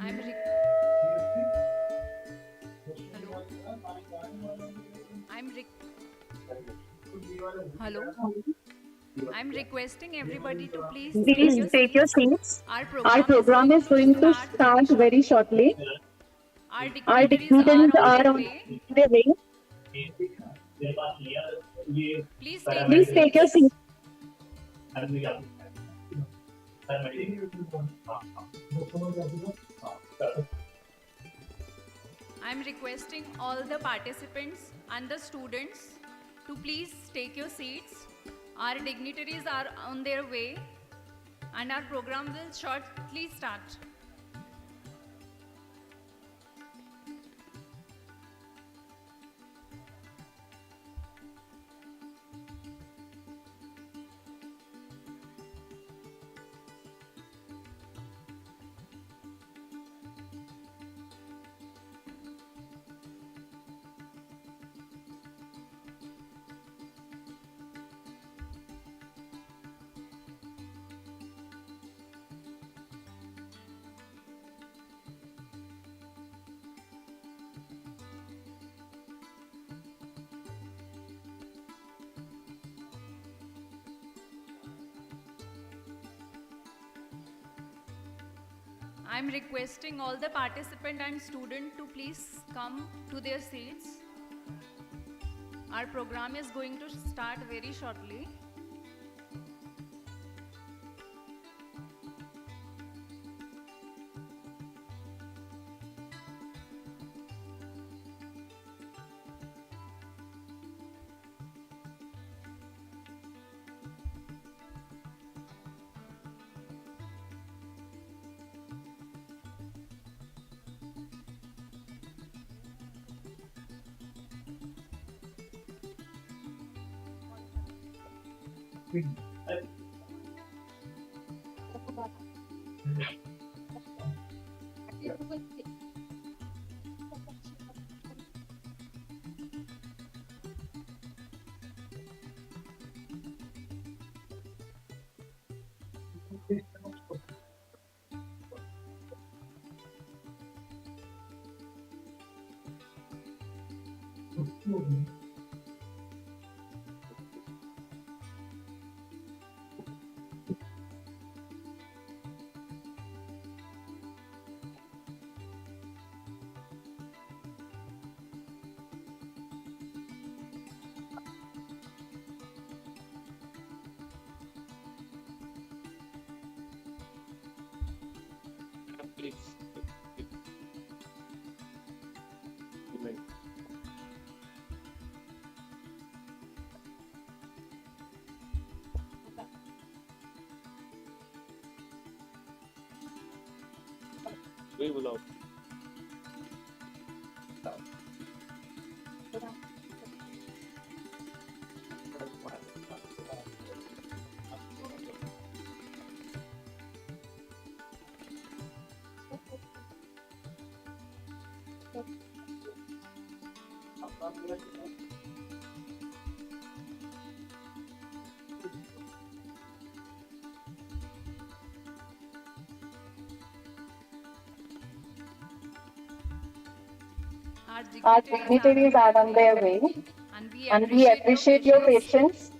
I'm re- Hello. I'm re- Hello. I'm requesting everybody to please take Please your take your seats. seats. Our Our program is program going is to going to start very start very shortly. shortly. Our Our dignitaries are dignitaries on are their on way. their way. Please take your Please take your seats. seats. I'm requesting all the participants and the students to please take your seats. Our dignitaries are on their way and our program will shortly start. I'm requesting all the participant and student to please come to their seats. Our program is going to start very shortly. Our Our dignitaries are on dignitaries their are on way their way, and we and we appreciate your appreciate your patience. patience.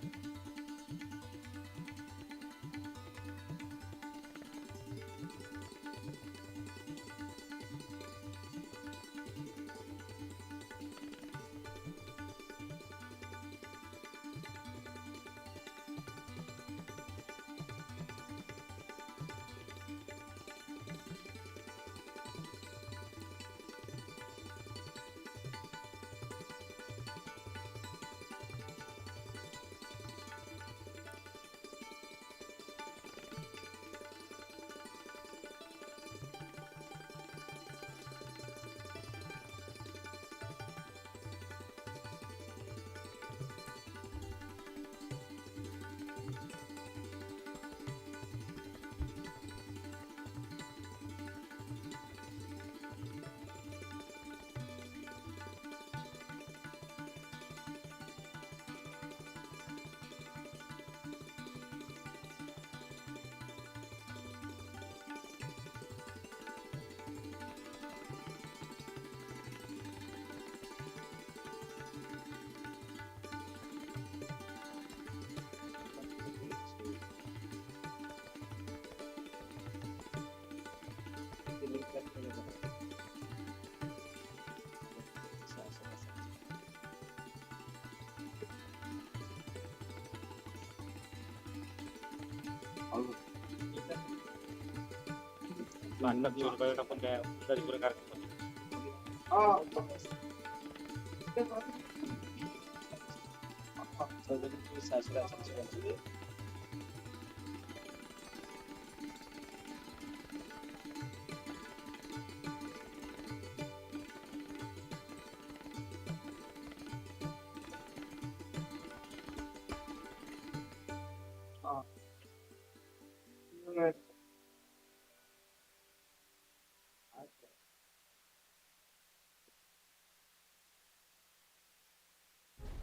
अन्नात जेवण टाकून द्या तरी पुरे कार्यक्रम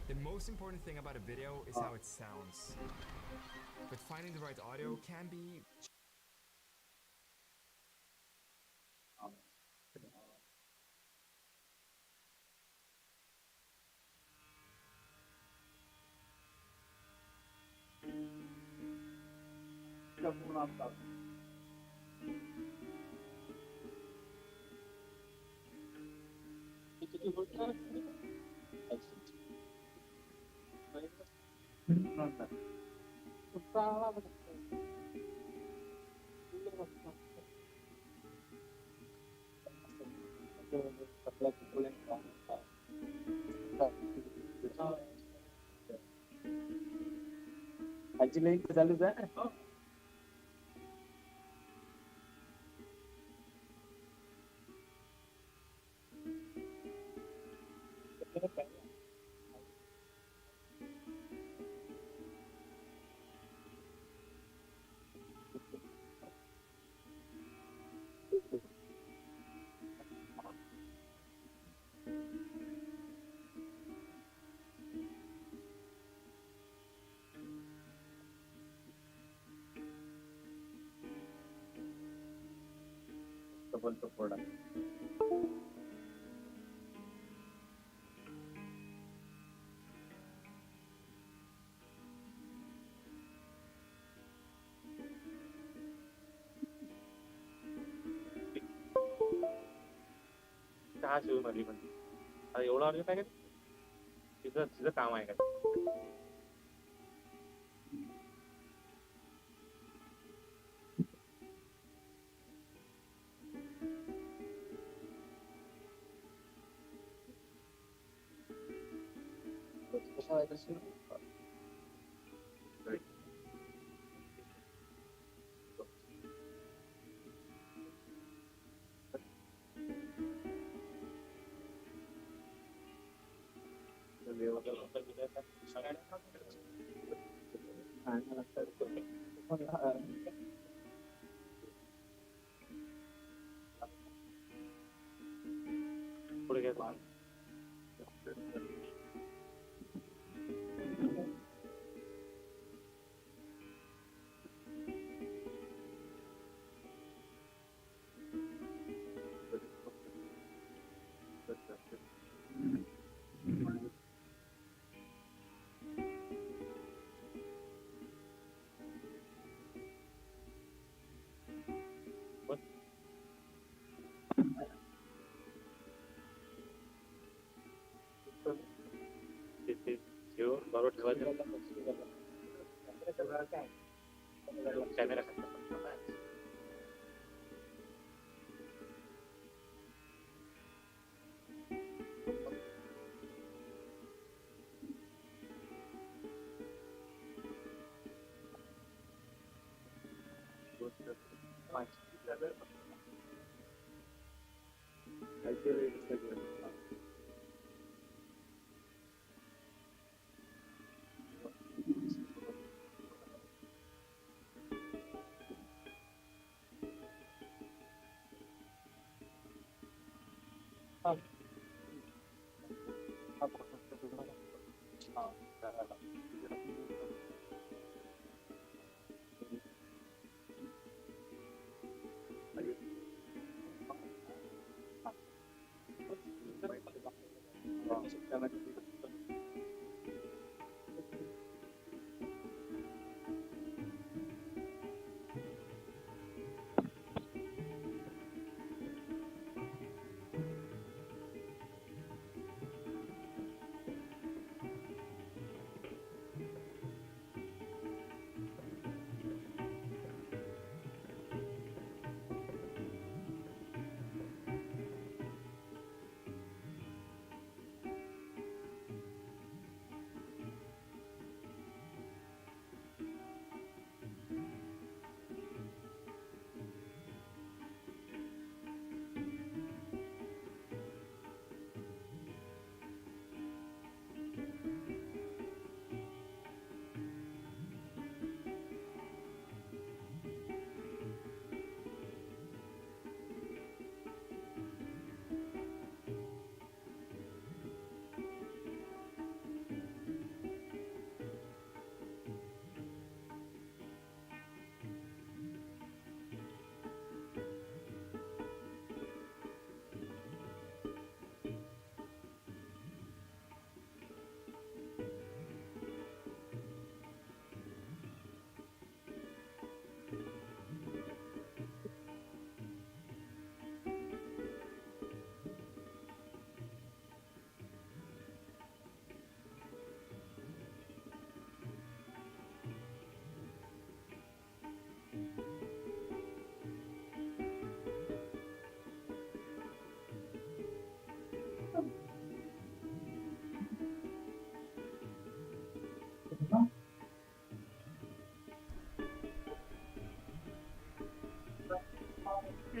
The most important thing about a video is how it sounds. But finding the right audio can be Actually, चालू आहे बोलतो थोडा चहा शिव मध्ये पण एवढं अर्जंट आहे का तिचं तिचं काम आहे का पुढे घ्या बरोबर ठेवायचं camera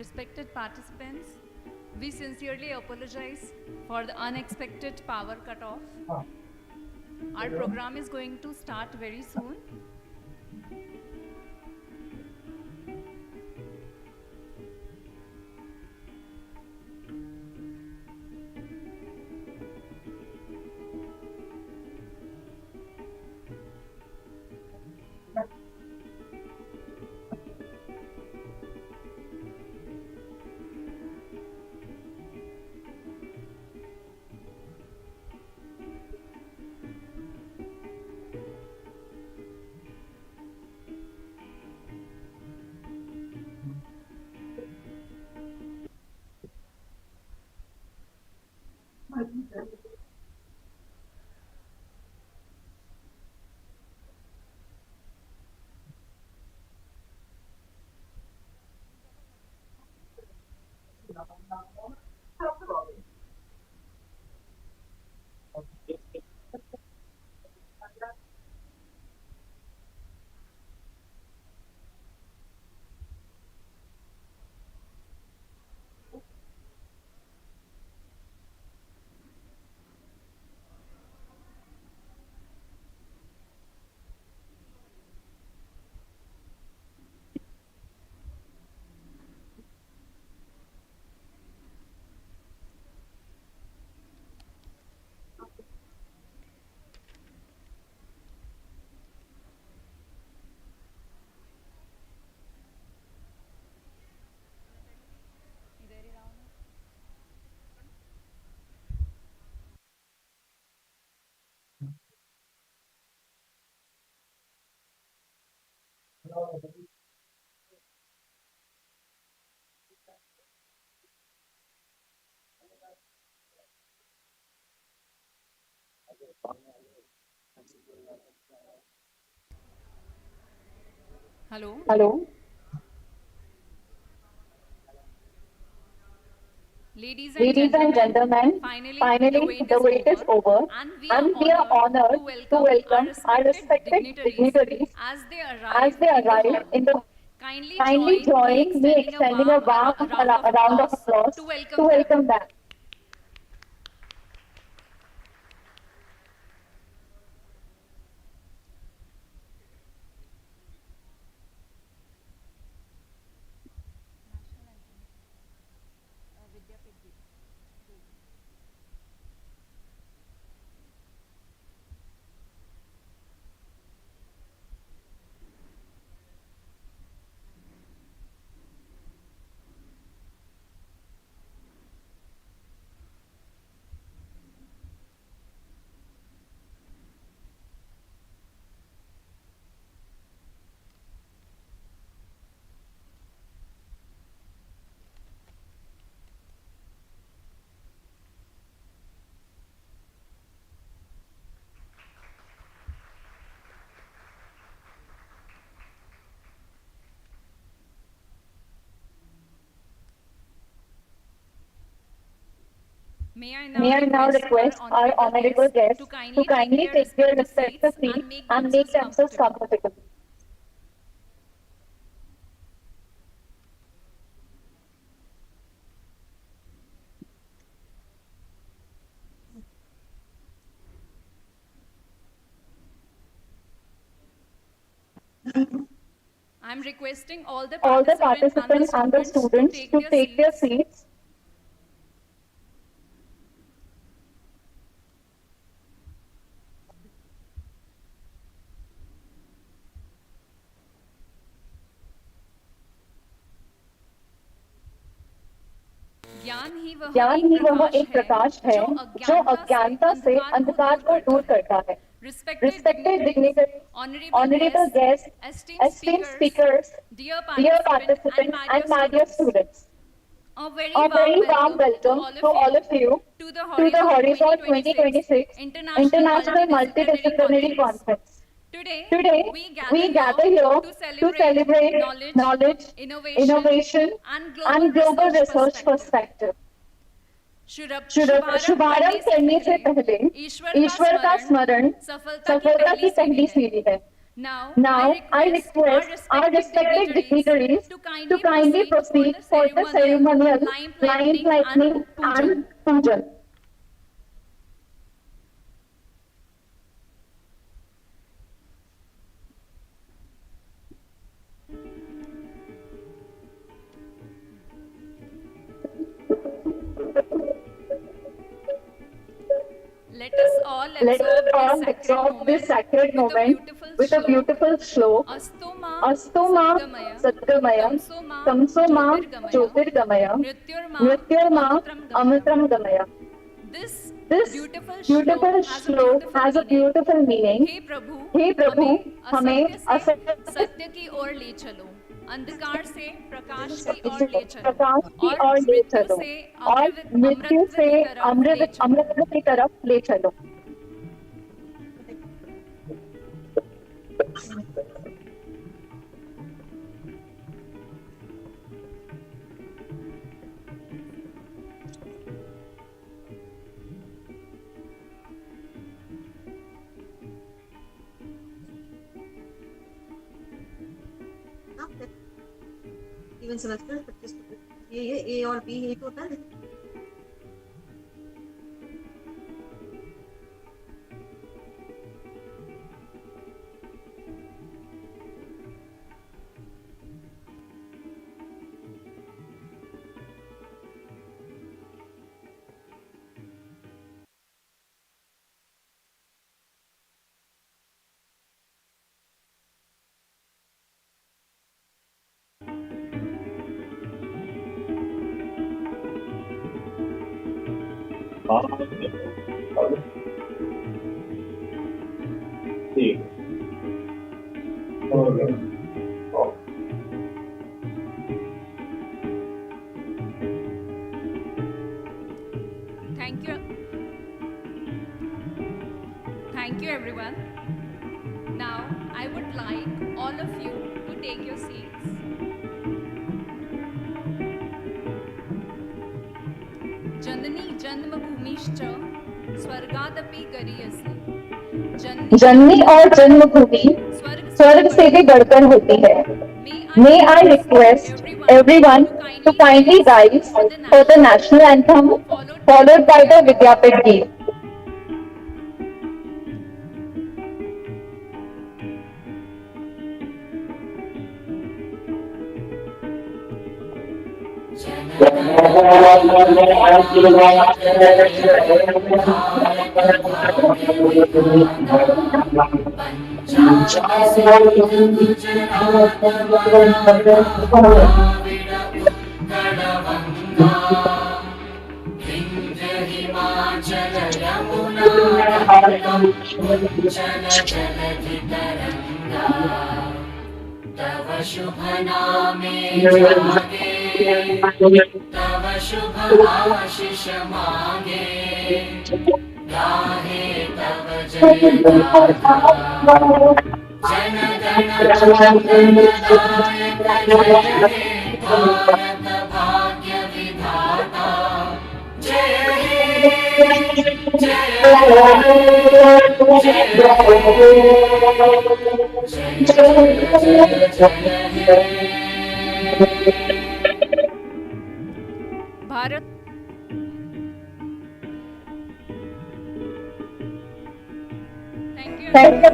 respected participants, we sincerely apologize for the unexpected power cutoff. Our program is going to start very soon. Hello. Hello. Ladies and Ladies and gentlemen, gentlemen, finally the finally wait the is wait is over and we are and we are honored to honored to welcome our welcome our respected respected dignitaries dignitaries as they as arrive they in the arrive hall. in the Kindly kindly join me join me extending a extending a warm warm round of round of applause to applause to welcome them. welcome them. May I now request our honorable guests To to kindly take take their their respective respective seats seats and make and make themselves themselves comfortable. comfortable. I'm requesting all the All the participants and the participants and the students to students take to their take their seats. seats. ज्ञान ही वह ज्ञान एक ही वह प्रकाश एक है प्रकाश है जो जो अज्ञानता से अज्ञानता से अंधकार को अंधकार दूर को करता दूर है. करता है. Respected Respected dignitaries, dignitaries, honorable honorable guests, guests, esteemed esteemed speakers, speakers, dear dear participants, and participants, my dear and my dear students, students, a very a warm very warm welcome to welcome all to of you all of you to the to the Horizon Horizon 2026 2026 International International Multidisciplinary Multidisciplinary Conference. Conference. Today, Today, we gather we here gather here to to celebrate celebrate knowledge, knowledge, innovation, innovation, and global and global research research perspective. perspective. शुभारंभ शुभारंभ करने से पहले ईश्वर का ईश्वर का स्मरण स्मरण सफलता की सफलता पहली की सीढ़ी पहली है. सीढ़ी है. Now, Now, I request our respected dignitaries to to kindly kindly proceed proceed for for the the ceremonial lamp lamp lighting lighting and and pujan. pujan. Let us all Let us absorb this all sacred absorb this moment sacred with a moment beautiful with a shlok. beautiful sloka. Astoma Astoma Sadgamaya, Sadgamaya Tamsoma Tamsoma Jyotirgamaya, Jyotirgamaya Mrityurma Mrityurma Amritram Gamaya. Amritram Gamaya. This This beautiful beautiful shlok has a श्लोक beautiful has a meaning. beautiful meaning. हे प्रभु हे प्रभु हमें हमें असत्य से असत्य सत्य की ओर ले चलो, अंधकार से प्रकाश की ओर से ले चलो प्रकाश की और ओर ले मृत्यु चलो से और मृत्यु अमृतत्व से की तरफ ले अमृत चलो. अमृत की तरफ ले चलो. इवन सेमेस्टर 25 ये ए और बी यही तो होता है. Thank you. Thank you, everyone. Now, I would like all of you to take your seats. Janani Janmabhumishcha Swargadapi Gariyasi. जन्मी और जन्मभूमि स्वर्ग से भी बढ़कर होती है. May I request everyone to kindly rise for the national anthem followed by the Vidyapit Geet. तव शुभ नामे जागे, तव शुभ आशीष मांगे, गाहे तव जय गाथा. जन गण मंगलदायक जय हे भारत भाग्य विधाता. जय हे जय हे जय हे Bharat. Thank you.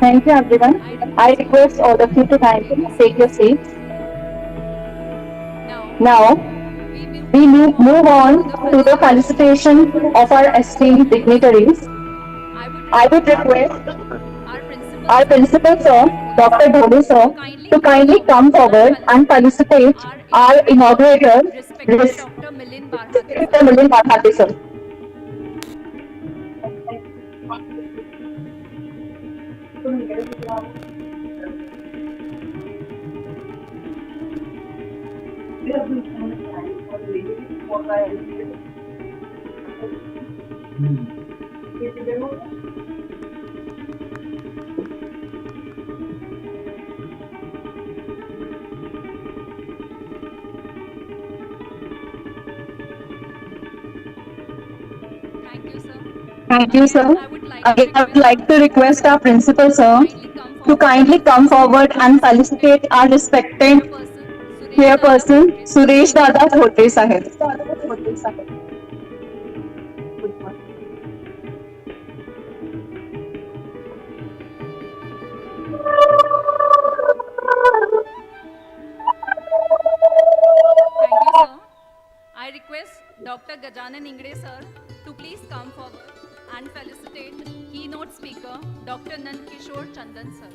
Thank you, everyone. I request all of you to kindly take your seats. Now, we move on to the felicitation of our esteemed dignitaries. I would request our principal sir, Dr. Dhoni sir, to kindly come forward and felicitate our inaugurator, Dr. Milind Barhate sir. Thank you, sir. Again, I would like to request our principal, sir, to kindly come forward and felicitate our respected chairperson, Suresh Dada Thotre Sahib. Thank you, sir. I request Dr. Gajanan Ingre, sir, to please come forward and felicitate keynote speaker, Dr. Nand Kishore Chandan, sir.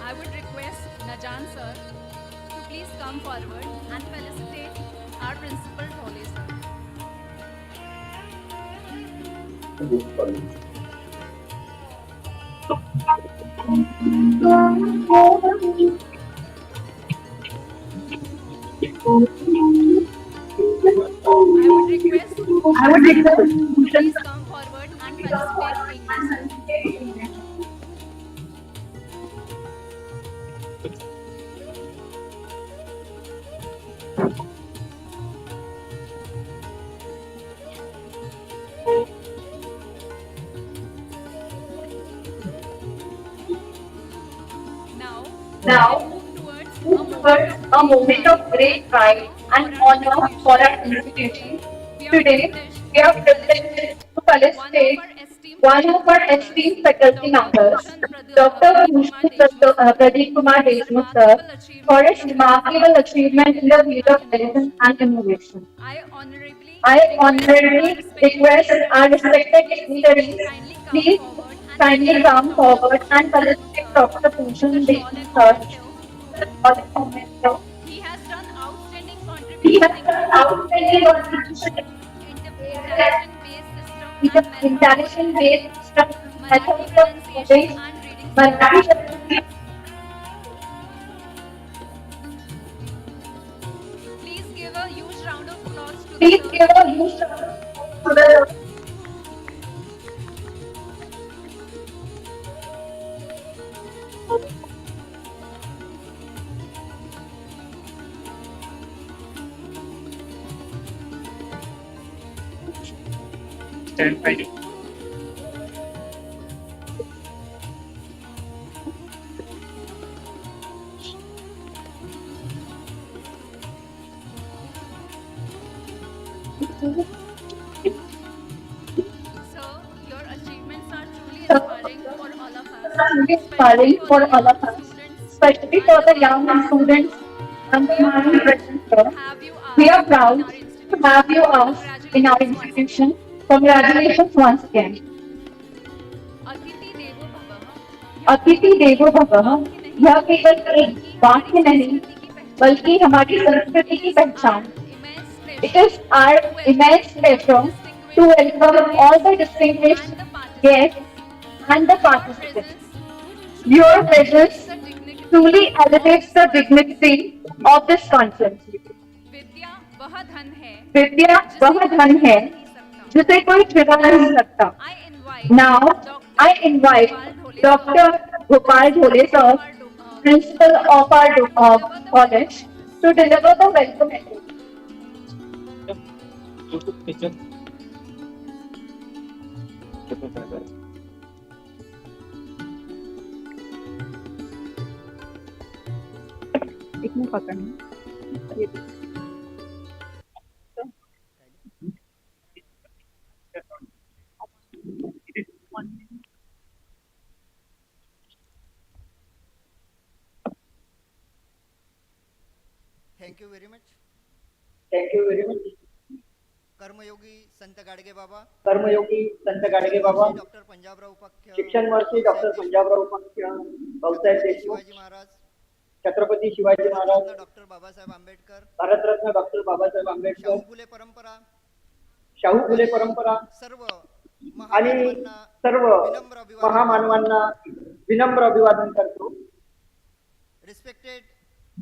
I would request Najan, sir, to please come forward and felicitate our principal, Thole, sir. I would request please come forward and felicitate English, sir. Now, move towards a moment of great pride and honor for our institution. Today, we are privileged to felicitate one of our esteemed faculty members, Dr. Bhushan Pradeep Kumar Deshmukh sir, for his remarkable achievement in the field of medicine and innovation. I honorably request our respected dignitaries, please kindly come forward and felicitate Dr. Bhushan Deshmukh sir for the memento. He has done outstanding He has contribution in done outstanding contribution intelligent-based system in the and method of intelligent-based system Marathi methods of pronunciation studying and reading Marathi. skills. Please give a huge round of applause to the Please give sir. a huge round of applause to the Stand by you. Sir, your achievements are truly inspiring for all of us, truly especially inspiring for for the all young of us, students especially and for the the man young present students here. and the We are man proud present to here. have you We us are in proud our to have institution. you us in our Congratulations once again. institution. Congratulations once again. अतिथि देवो भवः यह अतिथि केवल देवो एक भवः वाक्य नहीं यह केवल एक बल्कि हमारी वाक्य नहीं संस्कृति की पहचान बल्कि है. हमारी संस्कृति It की is our पहचान. immense It pleasure is our to welcome immense all the pleasure to distinguished welcome all guests the distinguished and the guests participants. and the Your participants. presence truly Your elevates presence the dignity truly of elevates this the conference. dignity of this conference. विद्या वह धन है विद्या जिसे वह कोई धन चुरा है नहीं सकता. जिसे कोई चुरा नहीं सकता. I invite Now, I Dr. invite Gopal Dhole sir, Dr. Gopal Principal Dhole of sir, our Principal college, of our to deliver the welcome college, address. to deliver the welcome address. YouTube picture. इसमें पकड़ना ये thank you very much. Thank you very much. कर्मयोगी संत गाडगे बाबा, कर्मयोगी Sant Gadge Baba, doctor Panjabrao उपाख्य, शिक्षण महर्षी doctor Panjabrao उपाख्य, Bhausaheb Chhatrapati Deshmukh, Shivaji Maharaj, Chhatrapati Shivaji Maharaj, Bharat Ratna doctor Babasaheb Ambedkar, Bharat Ratna doctor Babasaheb Ambedkar, Shahu Phule परंपरा, शाहू फुले आणि परंपरा सर्व आणि महामानवांना सर्व विनम्र अभिवादन महामानवांना विनम्र अभिवादन करतो. Respected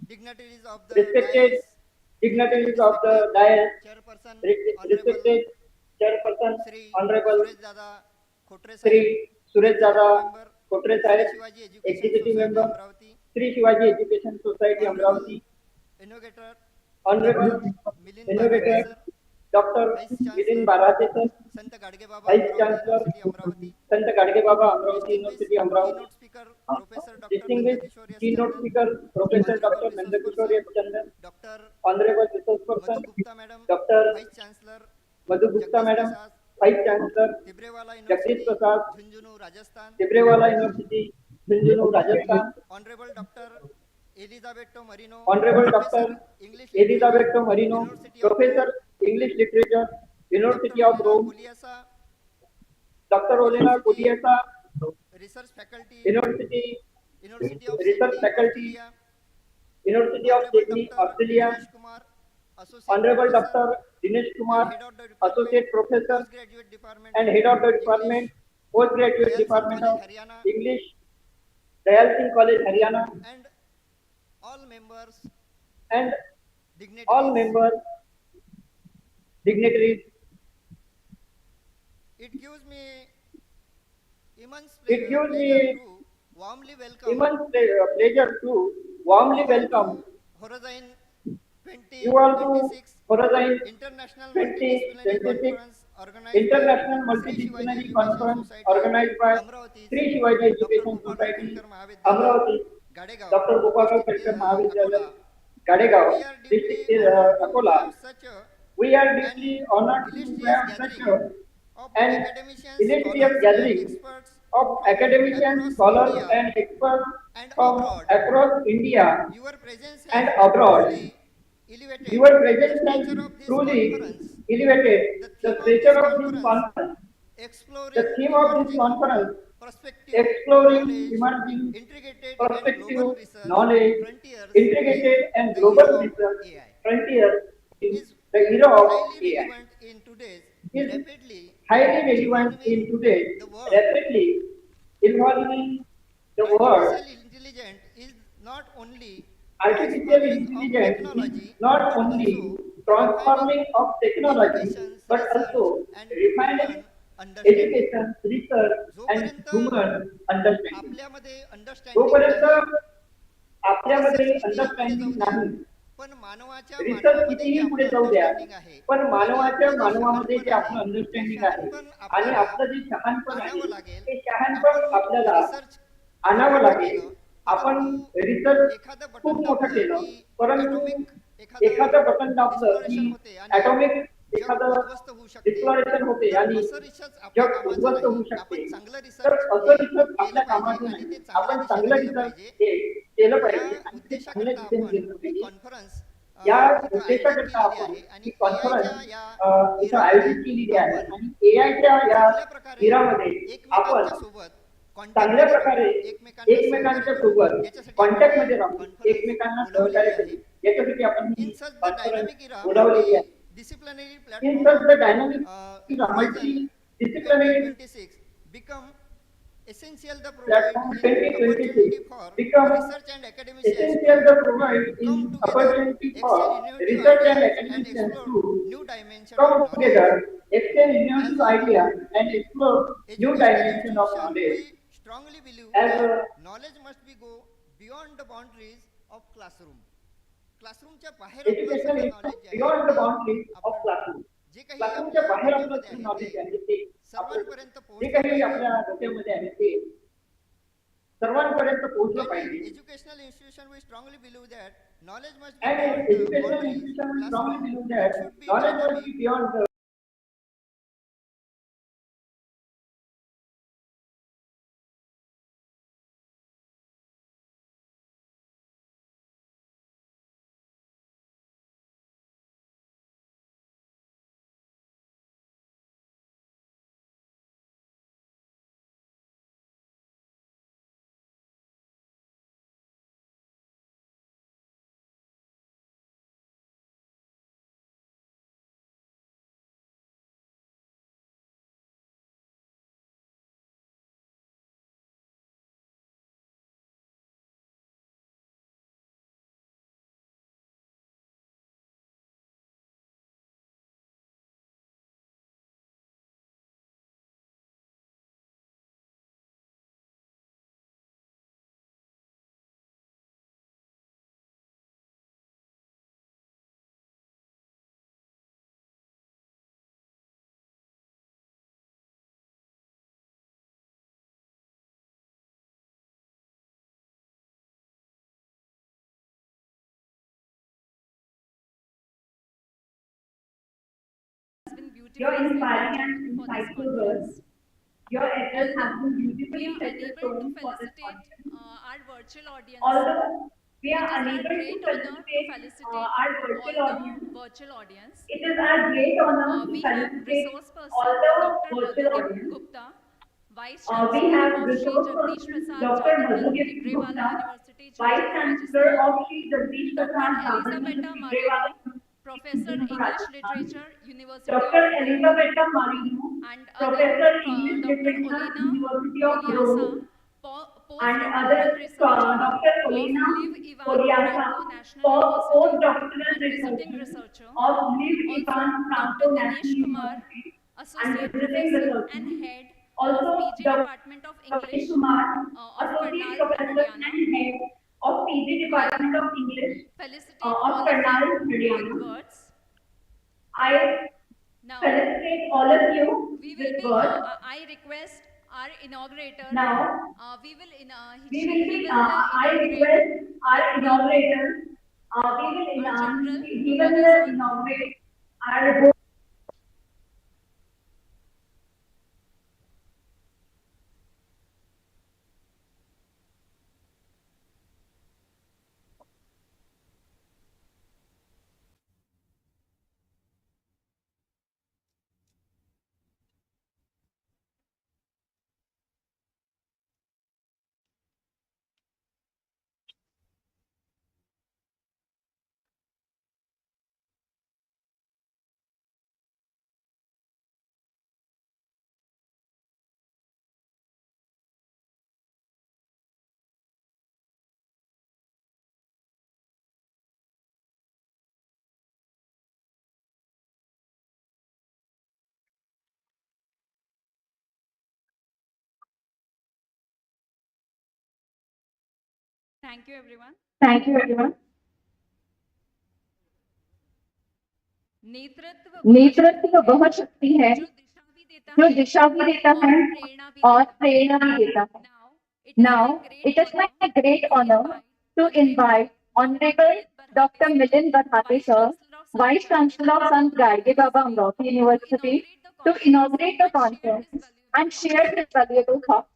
dignitaries of the Respected dignitaries of the dais, chairperson respected chairperson, Shri honorable Suresh Dada Khotre Shri Saheb, Suresh Dada member, Kotre Shri Saheb, Shivaji education executive society member, Amravati, Shri Shivaji education society honourable Amravati, innovator honourable Milind innovator Barate sir, doctor vice Milind chancellor Barate sir, Sant Gadge Baba vice Amravati chancellor university Amravati, Sant Gadge Baba Amravati university Amravati, keynote speaker professor doctor distinguished Nandkishore S keynote Chandan, speaker professor honourable doctor resource Nandkishore S person Chandan, doctor honourable resource Madhu person Gupta madam, doctor vice chancellor Madhu Gupta Jagdish madam, Prasad, vice chancellor Tibrewala Jagdish university Prasad, Jhunjhunu Rajasthan, Tibrewala university Jhunjhunu Rajasthan, honourable doctor Elisabetta Marino, honourable professor doctor English Elisabetta literature Marino, university of Rome, professor English literature doctor university of Olena Rome, Koliasa, doctor Olena Kodiasa research faculty university university of research Sydney faculty Australia, university of honourable Sydney doctor Australia, Dinesh Kumar, associate honourable professor doctor Dinesh and Kumar, head of the department, associate professor post graduate department and of head of the English, department, postgraduate Dayal Singh department College, of Haryana, English, Dayal Singh College, Haryana, and all members, and all dignitaries. members, dignitaries. It gives me immense It gives pleasure me to warmly welcome immense pleasure to warmly you all welcome to Horizon you all to 2026 Horizon International 2026 Multidisciplinary Conference organized International by Sri Shivaji Multidisciplinary Education Conference Society, organized by Amravati, Sri Shivaji Dr. Education Gopal Society, Ambedkar Mahavidyalaya, Amravati, Gadegaon, Dr. Gopalkrishna district Shetty Mahavidyalaya, Akola. Gadegaon, We are district deeply honored to Akola. have such We are an deeply honored to illustrious have such gathering of an academicians, illustrious scholars, and gathering experts of from academicians, across scholars, India and experts and from abroad. across India Your presence and has abroad. truly elevated Your the presence has stature of this truly conference. elevated The the theme of this stature of this conference, conference. The exploring theme of this emerging conference, perspective, exploring knowledge, emerging integrated and global perspective, research knowledge, frontiers in integrated and the global era of research AI, frontiers in is the era of highly AI relevant in today's is rapidly highly relevant evolving in today's the world. rapidly evolving the world. Artificial intelligence is not only Artificial transforming of intelligence is technology not but only also refining transforming of technology, education, but research also and refining human understanding. education, research, and जोपर्यंत human understanding. आपल्यामध्ये understanding जोपर्यंत नाही, आपल्यामध्ये research कितीही पुढे understanding जाऊ द्या, नाही, पण मानवाच्या रिसर्च मानवामध्ये जे कितीही पुढे आपलं जाऊ द्या, अंडरस्टँडिंग आहे पण आणि मानवाच्या आपलं जे मानवामध्ये शहाणपण जे आहे आपलं ते अंडरस्टँडिंग आहे शहाणपण आणि आपल्याला आपलं जे शहाणपण आहे आणावं लागेल. ते शहाणपण आपण आपल्याला रिसर्च खूप आणावं मोठं लागेल. केलं, आपण परंतु रिसर्च एखादं खूप बटन मोठं दाबलं केलं, की परंतु ॲटॉमिक एखादं एखादं बटन दाबलं डिस्प्लोरेशन की होते आणि ॲटॉमिक जग एखादं उद्ध्वस्त होऊ शकते. डिस्प्लोरेशन होते तर आणि असं रिसर्च आपल्या जग कामाचं उद्ध्वस्त नाही. होऊ शकते. आपण चांगलं तर रिसर्च असं हे रिसर्च केलं आपल्या पाहिजे कामाचं आणि नाही. ते चांगल्या आपण दिशेने चांगलं गेलं रिसर्च पाहिजे. हे केलं या पाहिजे आणि ते चांगल्या उद्देशाकरता दिशेने आपण गेलं ही पाहिजे. कॉन्फरन्स या इथं आयोजित उद्देशाकरता केलेली आपण आहे ही आणि कॉन्फरन्स एआयच्या या इथं इरामध्ये आयोजित केलेली आहे आपण आणि एआयच्या या चांगल्या प्रकारे इरामध्ये आपण एकमेकांच्या सोबत चांगल्या कॉन्टॅक्टमध्ये प्रकारे राहू, एकमेकांना सहकार्य एकमेकांच्या करू, सोबत याच्यासाठी आपण कॉन्टॅक्ट ही मध्ये राहू, कॉन्फरन्स एकमेकांना बोलवलेली सहकार्य आहे. करू, याच्यासाठी आपण In he such the conference dynamic era, बोलावलेली आहे. multidisciplinary in platform such of the dynamic vision multidisciplinary 2026 become essential to provide platform in opportunity 2026 for become research and academicians to essential to provide in come together, opportunity for exchange innovative research and ideas, and academicians explore to new dimension of come knowledge. together, exchange As innovative a ideas, and explore new educational dimension of institution, knowledge. we strongly believe As that a knowledge must be go beyond the boundaries of classroom. क्लासरूमच्या बाहेर आपलं educational सगळं is knowledge जे आहे beyond the ते boundaries of आपलं classroom. जे काही क्लासरूमच्या आपल्या बाहेर आपलं डोक्यामध्ये जे आहे नॉलेज ते आहे ते आपण सर्वांपर्यंत जे पोहोचलं काही पाहिजे. आपल्या डोक्यामध्ये आहे ते सर्वांपर्यंत पोहोचलं And in पाहिजे. educational institution, we strongly believe that knowledge must be And in beyond the educational boundaries. institution, we strongly Classroom, believe it that should be knowledge must dynamic, be beyond the has been Your beautifully set the inspiring and tone for this insightful words. conference. Your address has Although been we beautifully are set the unable to tone for this felicitate conference. our virtual audience, Although we it are is our unable to great honor to felicitate felicitate our all virtual audience, the virtual audience. it is our great honor to We have felicitate resource person all the Dr. virtual Madhu audience. Gupta, Vice We Chancellor have of Sri resource Jagdish person Prasad Dr. Chaudhary, Madhugiri Tigrewala Gupta, University, Vice Jodhpur, Chancellor Rajasthan, of Sri Jagdish Dr. Prasad Chaudhary, Elizabetta Tigrewala Marinu, University, Professor Jodhpur, English Rajasthan. Literature, University of Dr. Rome, Elizabetta Marinu, and other Professor English Dr. Literature, Olena University of Poliasa, Rome, and postdoctoral other researcher Dr. of Olena Liv Ivan Coriasa, Franco National University postdoctoral and visiting researcher researcher. of Liv Also, Ivan Dr. Franco National Dinesh Kumar, University and Associate visiting Professor and researcher. Head of Also, PG Dr. Department of Dinesh English Kumar, of Associate Karnal, Professor Haryana. and Head of PG I Department of English felicitate of all of Karnal, you with Haryana. words. I Now, felicitate all of you we will with be, words. I request our inaugurator. Now, We will I inaugurate request our inaugurators, our general he for will this all. inaugurate our. Thank you, everyone. Thank you, everyone. नेतृत्व बहुत शक्ति है जो दिशा भी देता है और प्रेरणा भी देता है. Now, it is my great honor to invite Honorable Dr. Milind Barhate sir, Vice Chancellor of Sant Garge Baba Amroti University, to inaugurate the conference and share his valuable thoughts.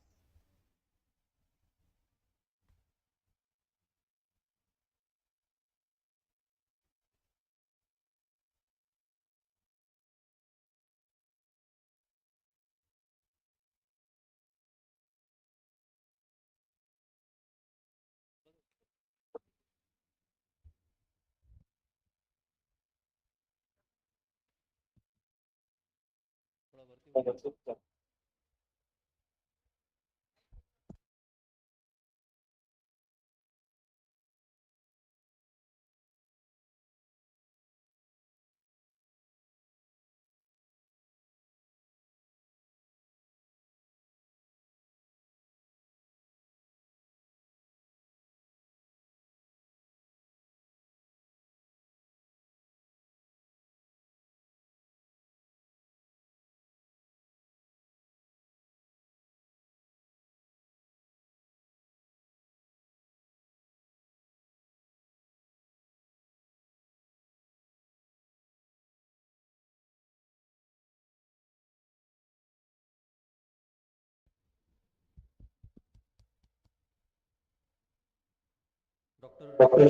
Doctor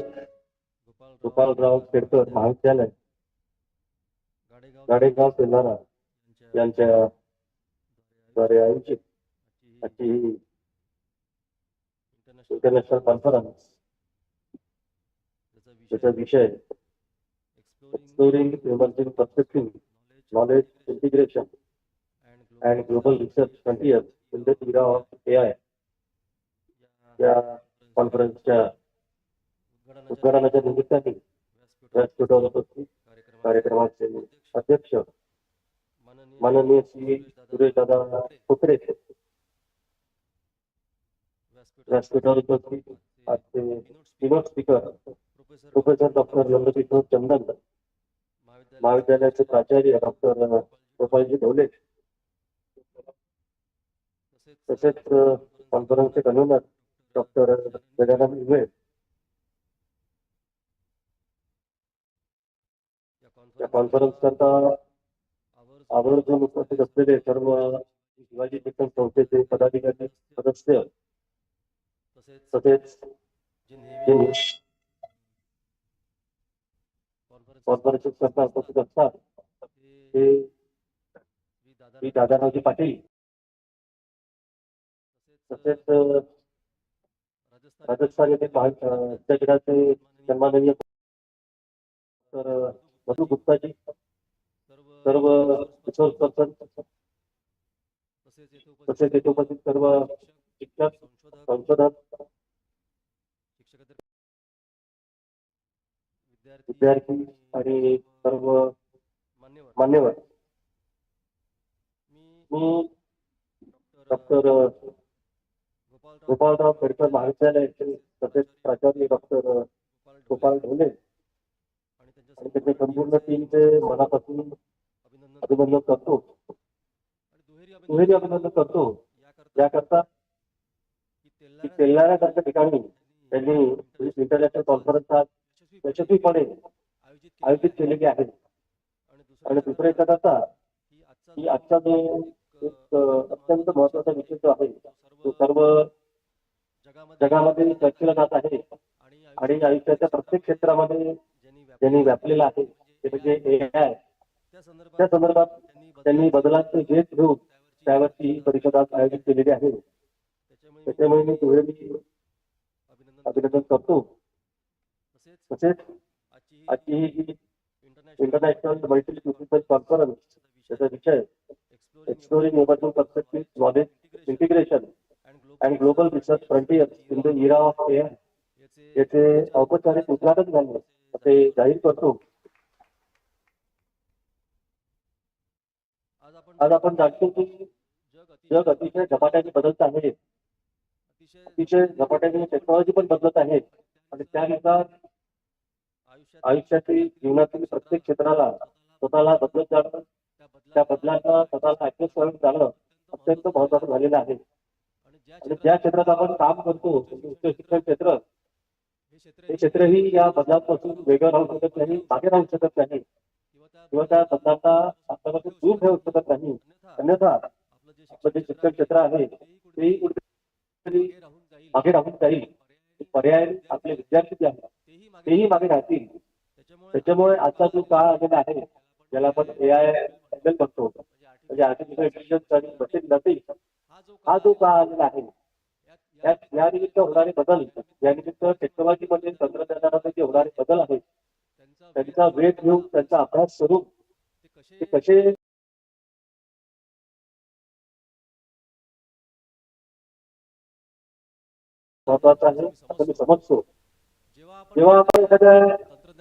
Gopalrao Khedkar महाविद्यालय गाडेगाव तेलारा यांच्या द्वारे आयोजित आजची international conference त्याचा विषय exploring emerging perspective knowledge integration and global research frontier in the era of AI या कॉन्फरन्सच्या उद्घाटनाच्या निमित्ताने व्यासपीठावर उपस्थित कार्यक्रमाचे अध्यक्ष माननीय श्री सुरेशदादा खोकरे, व्यासपीठावर उपस्थित आजचे किनोट स्पीकर प्रोफेसर डॉक्टर नंदकिशोर चंदन, महाविद्यालयाचे प्राचार्य डॉक्टर गोपालजी ढोले, तसेच कॉन्फरन्सचे कन्व्हेनर डॉक्टर गजानन इंगळे, या कॉन्फरन्स करता आवर्जून उपस्थित असलेले सर्व शिवाजी शिक्षण संस्थेचे पदाधिकारी सदस्य, तसेच कॉन्फरन्स करता उपस्थित असतात ते श्री दादारावजी पाटील, तसेच राजस्थान येथे विद्यापीठाचे सन्माननीय मधु गुप्ताजी, सर्व रिसोर्स पर्सन, तसेच येथे उपस्थित सर्व शिक्षक, संशोधक, विद्यार्थी आणि सर्व मान्यवर. मी डॉक्टर गोपालराव खेडकर महाविद्यालयाचे तसेच प्राचार्य डॉक्टर गोपाल ढोले आणि त्याच्या संपूर्ण टीमचे मनापासून अभिनंदन करतो, दुहेरी अभिनंदन करतो. याकरता की तेलंगणासारख्या ठिकाणी त्यांनी इंटरनॅशनल कॉन्फरन्स यशस्वीपणे आयोजित केलेली आहे. आणि दुसरं याच्यात आता की आजचा जो एक अत्यंत महत्वाचा विषय जो आहे तो सर्व जगामध्ये चर्चेला जात आहे आणि आयुष्याच्या प्रत्येक क्षेत्रामध्ये ज्यांनी व्यापलेला आहे ते म्हणजे AI. त्या संदर्भात त्यांनी बदलाचे झेप घेऊन त्यावरची परिषद आज आयोजित केलेली आहे. त्याच्यामुळे मी तुझे अभिनंदन करतो. तसेच आजची ही इंटरनॅशनल मल्टीडिसिप्लिनरी कॉन्फरन्स त्याचा विषय exploring emerging perspective knowledge integration and global research frontiers in the era of AI याचे औपचारिक उद्घाटन झाले असे जाहीर करतो. आज आपण जाणतो की जग अतिशय झपाट्याने बदलत आहे. अतिशय झपाट्याने टेक्नॉलॉजी पण बदलत आहे आणि त्यानुसार आयुष्यातील जीवनातील प्रत्येक क्षेत्राला स्वतःला बदलत जाणं, त्या बदलांना स्वतःला ऍडजस्ट करून जाणं अत्यंत महत्वाचं झालेलं आहे. आणि ज्या क्षेत्रात आपण काम करतो उच्च शिक्षण क्षेत्र हे क्षेत्रही या बदलांपासून वेगळं राहू शकत नाही, मागे राहू शकत नाही किंवा त्या बदलांना आपल्यापासून दूर ठेवू शकत नाही. अन्यथा आपलं जे शिक्षण क्षेत्र आहे ते कुठेतरी मागे राहून जाईल. पर्याय आपले विद्यार्थी जे आहेत तेही मागे राहतील. त्याच्यामुळे आजचा जो काळ आलेला आहे ज्याला आपण AI ML म्हणतो म्हणजे आर्टिफिशियल इंटेलिजन्स आणि मशीन लर्निंग, हा जो काळ आलेला आहे या निमित्त होणारे बदल, या निमित्त टेक्नॉलॉजीमध्ये तंत्रज्ञानामध्ये जे होणारे बदल आहेत त्यांचा वेध घेऊन त्यांचा अभ्यास करून ते कसे महत्वाचं आहे असं मी समजतो. जेव्हा आपण एखाद्या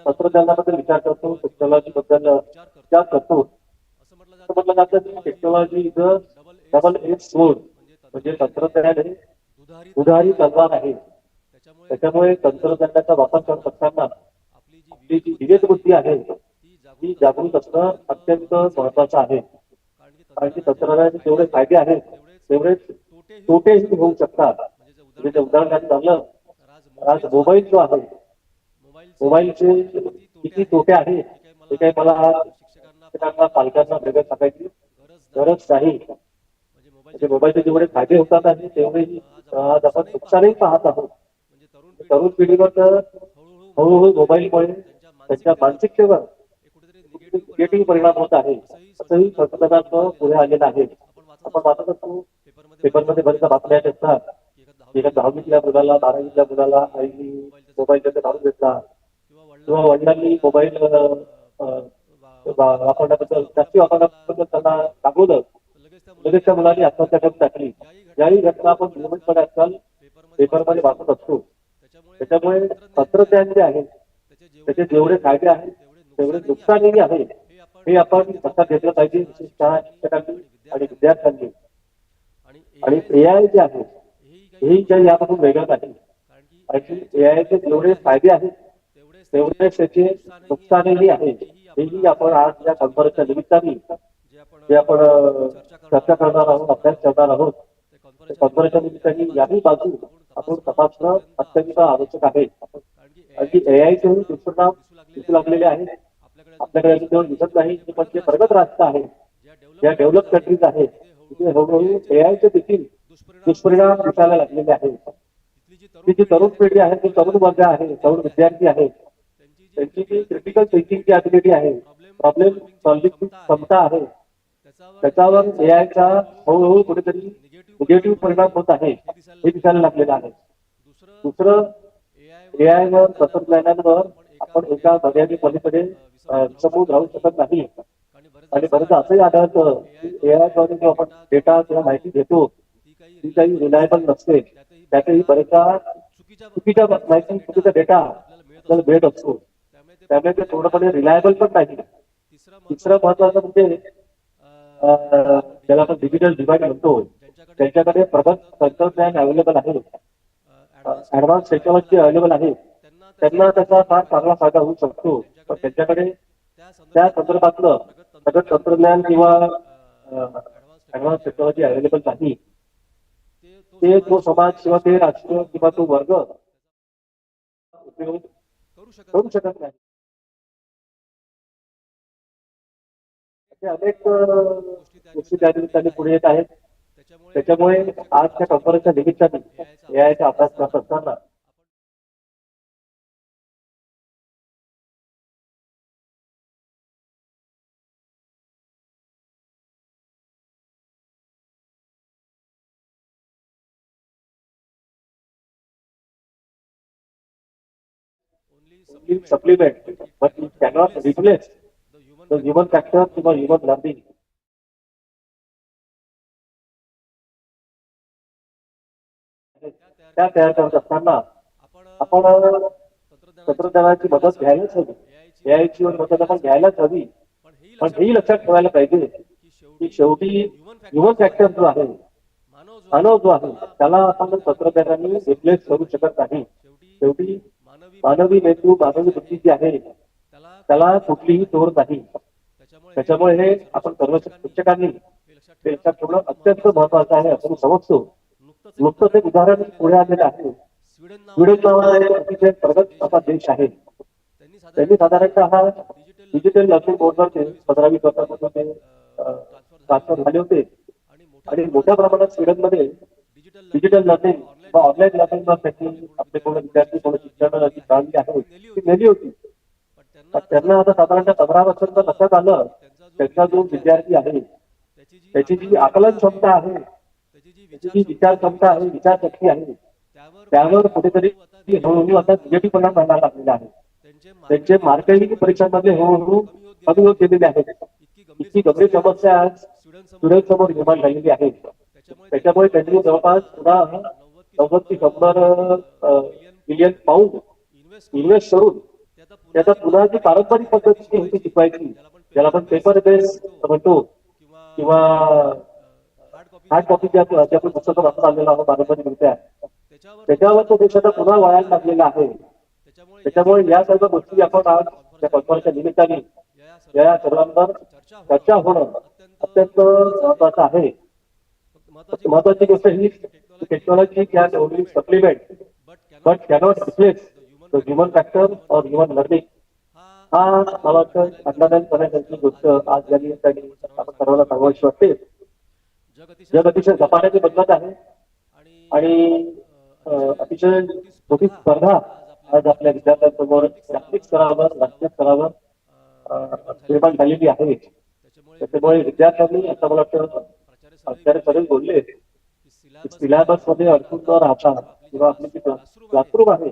तंत्रज्ञानाबद्दल विचार करतो, टेक्नॉलॉजी बद्दल विचार करतो, असं म्हटलं जातं की technology is a double edge sword म्हणजे तंत्रज्ञान हे दुधारी तलवार आहे. त्याच्यामुळे तंत्रज्ञानाचा वापर करत असताना आपली जी विवेक बुद्धी आहे ती जागृत असणं अत्यंत महत्वाचं आहे. कारण की तंत्रज्ञानाचे जेवढे फायदे आहेत तेवढेच तोटेही होऊ शकतात. म्हणजे ते उदाहरण झालं आज मोबाईल जो आहे, मोबाईलचे किती तोटे आहेत ते काही मला शिक्षकांना पालकांना वेगळं सांगायची गरज नाही. म्हणजे मोबाईलचे जेवढे फायदे होतात आणि तेवढेही आज आपण नुकसानही पाहत आहोत. तरुण पिढीवर तर हळूहळू मोबाईलमुळे त्यांच्या मानसिकतेवर निगेटिव्ह परिणाम होत आहे असंही संशोधनात पुढे आलेलं आहे. आपण वाचत असतो पेपरमध्ये बरेच बातम्या असतात. एका 10वीतल्या मुलाला 12वीतल्या मुलाला आईनी मोबाईल त्याचा काढून घेतला किंवा वडिलांनी मोबाईल वापरण्याबद्दल जास्ती वापरण्याबद्दल त्यांना सांगवलं, लगेच त्या मुलांनी आत्महत्या करून टाकली. याही घटना आपण नियमितपणे आजकाल पेपरमध्ये वाचत असतो. त्याच्यामुळे तंत्रज्ञान जे आहे त्याचे जेवढे फायदे आहेत तेवढे नुकसानही आहे हे आपण लक्षात घेतलं पाहिजे, विशेषतः शिक्षकांनी आणि विद्यार्थ्यांनी. आणि AI जे आहे हेही काही यापासून वेगळंच आहे. कारण AI चे जेवढे फायदे आहेत तेवढेच त्याचे नुकसानही आहे. हेही आपण आज या कॉन्फरन्सच्या निमित्ताने जे आपण चर्चा करणार आहोत, अभ्यास करणार आहोत, कॉन्फरन्सच्या निमित्ताने याही बाजू आपण तपासणं अत्यंत आवश्यक आहे. कारण की AI चे दुष्परिणाम दिसू लागलेले आहेत. आपल्याकडे अजून तेवढं दिसत नाही पण जे प्रगत राष्ट्र आहे, ज्या डेव्हलप कंट्रीज आहेत तिथे हळूहळू AI चे देखील दुष्परिणाम दिसायला लागलेले आहेत. ती जी तरुण पिढी आहे, ती तरुण वर्ग आहे, तरुण विद्यार्थी आहेत, त्यांची जी क्रिटिकल थिंकिंगची ॲबिलिटी आहे, प्रॉब्लेम सॉल्व्हिंगची क्षमता आहे, त्याच्यावर AIचा हळूहळू कुठेतरी निगेटिव्ह परिणाम होत आहे हे दिसायला लागलेलं आहे. दुसरं AI वर तंत्रज्ञानावर आपण एका मर्यादित पलीकडे विसंबून राहू शकत नाही. आणि बरंच असंही आढळतं की AI द्वारे जो आपण डेटा किंवा माहिती घेतो ती काही रिलायबल नसते. त्यातही बरेचदा चुकीच्या माहिती, चुकीचा डेटा आपल्याला मिळत असतो. त्यामुळे ते पूर्णपणे रिलायबल पण नाही. तिसरं महत्वाचं म्हणजे ज्याला आपण डिजिटल डिवाइड म्हणतो, त्यांच्याकडे प्रगत तंत्रज्ञान अवेलेबल आहे, ऍडव्हान्स टेक्नॉलॉजी अवेलेबल आहे, त्यांना त्याचा फार चांगला फायदा होऊ शकतो. पण त्यांच्याकडे त्या संदर्भातलं प्रगत तंत्रज्ञान किंवा ऍडव्हान्स टेक्नॉलॉजी अवेलेबल नाही. ते तो समाज किंवा ते राष्ट्र किंवा तो वर्ग उपयोग करू शकत नाही. असे अनेक गोष्टी त्या निमित्ताने पुढे येत आहेत. त्याच्यामुळे आजच्या कॉन्फरन्सच्या निमित्ताने एआयचा अभ्यास करत असताना only supplement, but it cannot replace the human factor किंवा human learning. त्या तयार करत असताना आपण तंत्रज्ञानाची मदत घ्यायलाच हवी. एआयची मदत आपण घ्यायलाच हवी. पण हेही लक्षात ठेवायला पाहिजे की शेवटी ह्युमन फॅक्टर जो आहे, मानव जो आहे, त्याला आपण तंत्रज्ञानाने रिप्लेस करू शकत नाही. शेवटी मानवी मेंदू, मानवी बुद्धी जी आहे त्याला कुठलीही तोड नाही. त्याच्यामुळे हे आपण सर्व शिक्षकांनी हे लक्षात ठेवणं अत्यंत महत्वाचं आहे असं मी समजतो. नुकतंच एक उदाहरण पुढे आलेलं आहे. स्वीडन नावाचा एक अतिशय प्रगत असा देश आहे. त्यांनी साधारणतः हा डिजिटल लर्निंग बोर्डवर ते 15-20 वर्षापासून ते ट्रान्सफर झाले होते आणि मोठ्या प्रमाणात स्वीडनमध्ये डिजिटल लर्निंग किंवा ऑनलाईन लर्निंगवर त्यांनी आपले कोण विद्यार्थी कोण शिक्षणाची प्रणाली आहे ती नेली होती. पण त्यांना आता साधारणतः 15 वर्षांचा लक्षात आलं त्यांचा जो विद्यार्थी आहे त्याची जी आकलन क्षमता आहे, त्याची जी विचार क्षमता आहे, विचारशक्ती आहे, त्यावर कुठेतरी हळूहळू आता निगेटिव्ह व्हायला लागलेला आहे. त्यांचे मार्कही परीक्षांमध्ये हळूहळू कमी होत गेलेले आहेत. इतकी गंभीर समस्या आज स्टुडंट समोर निर्माण झालेली आहे. त्याच्यामुळे त्यांनी जवळपास पुन्हा 90 ते 100 मिलियन पाऊंड इन्व्हेस्ट करून त्याचा पुन्हा जी पारंपरिक पद्धतीची होती शिकवायची, ज्याला आपण पेपर बेस म्हणतो किंवा हार्ड कॉपी जे आपण पुस्तकं वाचत आलेलो आहोत पारंपरिकरित्या, त्याच्यावर तो देश आता पुन्हा वळायला लागलेला आहे. त्याच्यामुळे या सर्व गोष्टी आपण आज त्या कॉन्फरन्सच्या निमित्ताने या सर्वांवर चर्चा होणं अत्यंत महत्वाचं आहे. महत्वाची गोष्ट ही technology can only supplement but cannot replace the human factor और ह्युमन लर्निंग. हा मला वाटतं अंडरलाईन करण्यासारखी गोष्ट आज या निमित्ताने आपण सर्वांना सांगावीशी वाटते. जग अतिशय झपाट्याने बदलत आहे आणि अतिशय मोठी स्पर्धा आज आपल्या विद्यार्थ्यांसमोर जागतिक स्तरावर, राष्ट्रीय स्तरावर निर्माण झालेली आहे. त्याच्यामुळे विद्यार्थ्यांनी आता मला वाटतं आचार्य सर बोलले सिलेबस मध्ये अडकून न राहता किंवा आपली जी क्लासरूम आहे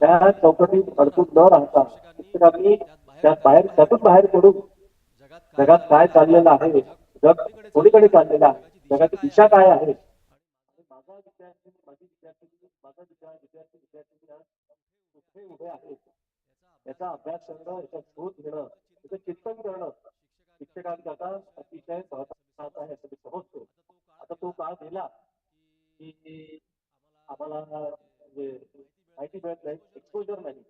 त्या चौकटीत अडकून न राहता शिक्षकांनी त्यातून बाहेर पडून जगात काय चाललेलं आहे, जग कोणीकडे चाललेलं आहे, जगाची दिशा काय आहे, माझा विद्यार्थी माझी विद्यार्थी माझा विद्यार्थी कुठे उभे आहेत याचा अभ्यास करणं, याचा शोध घेणं, त्याचं चिंतन करणं शिक्षकांकरता अतिशय महत्त्वाचं आहे असं मी समजतो. आता तो काळ गेला की आम्हाला म्हणजे माहिती मिळत नाही, एक्सपोजर नाही.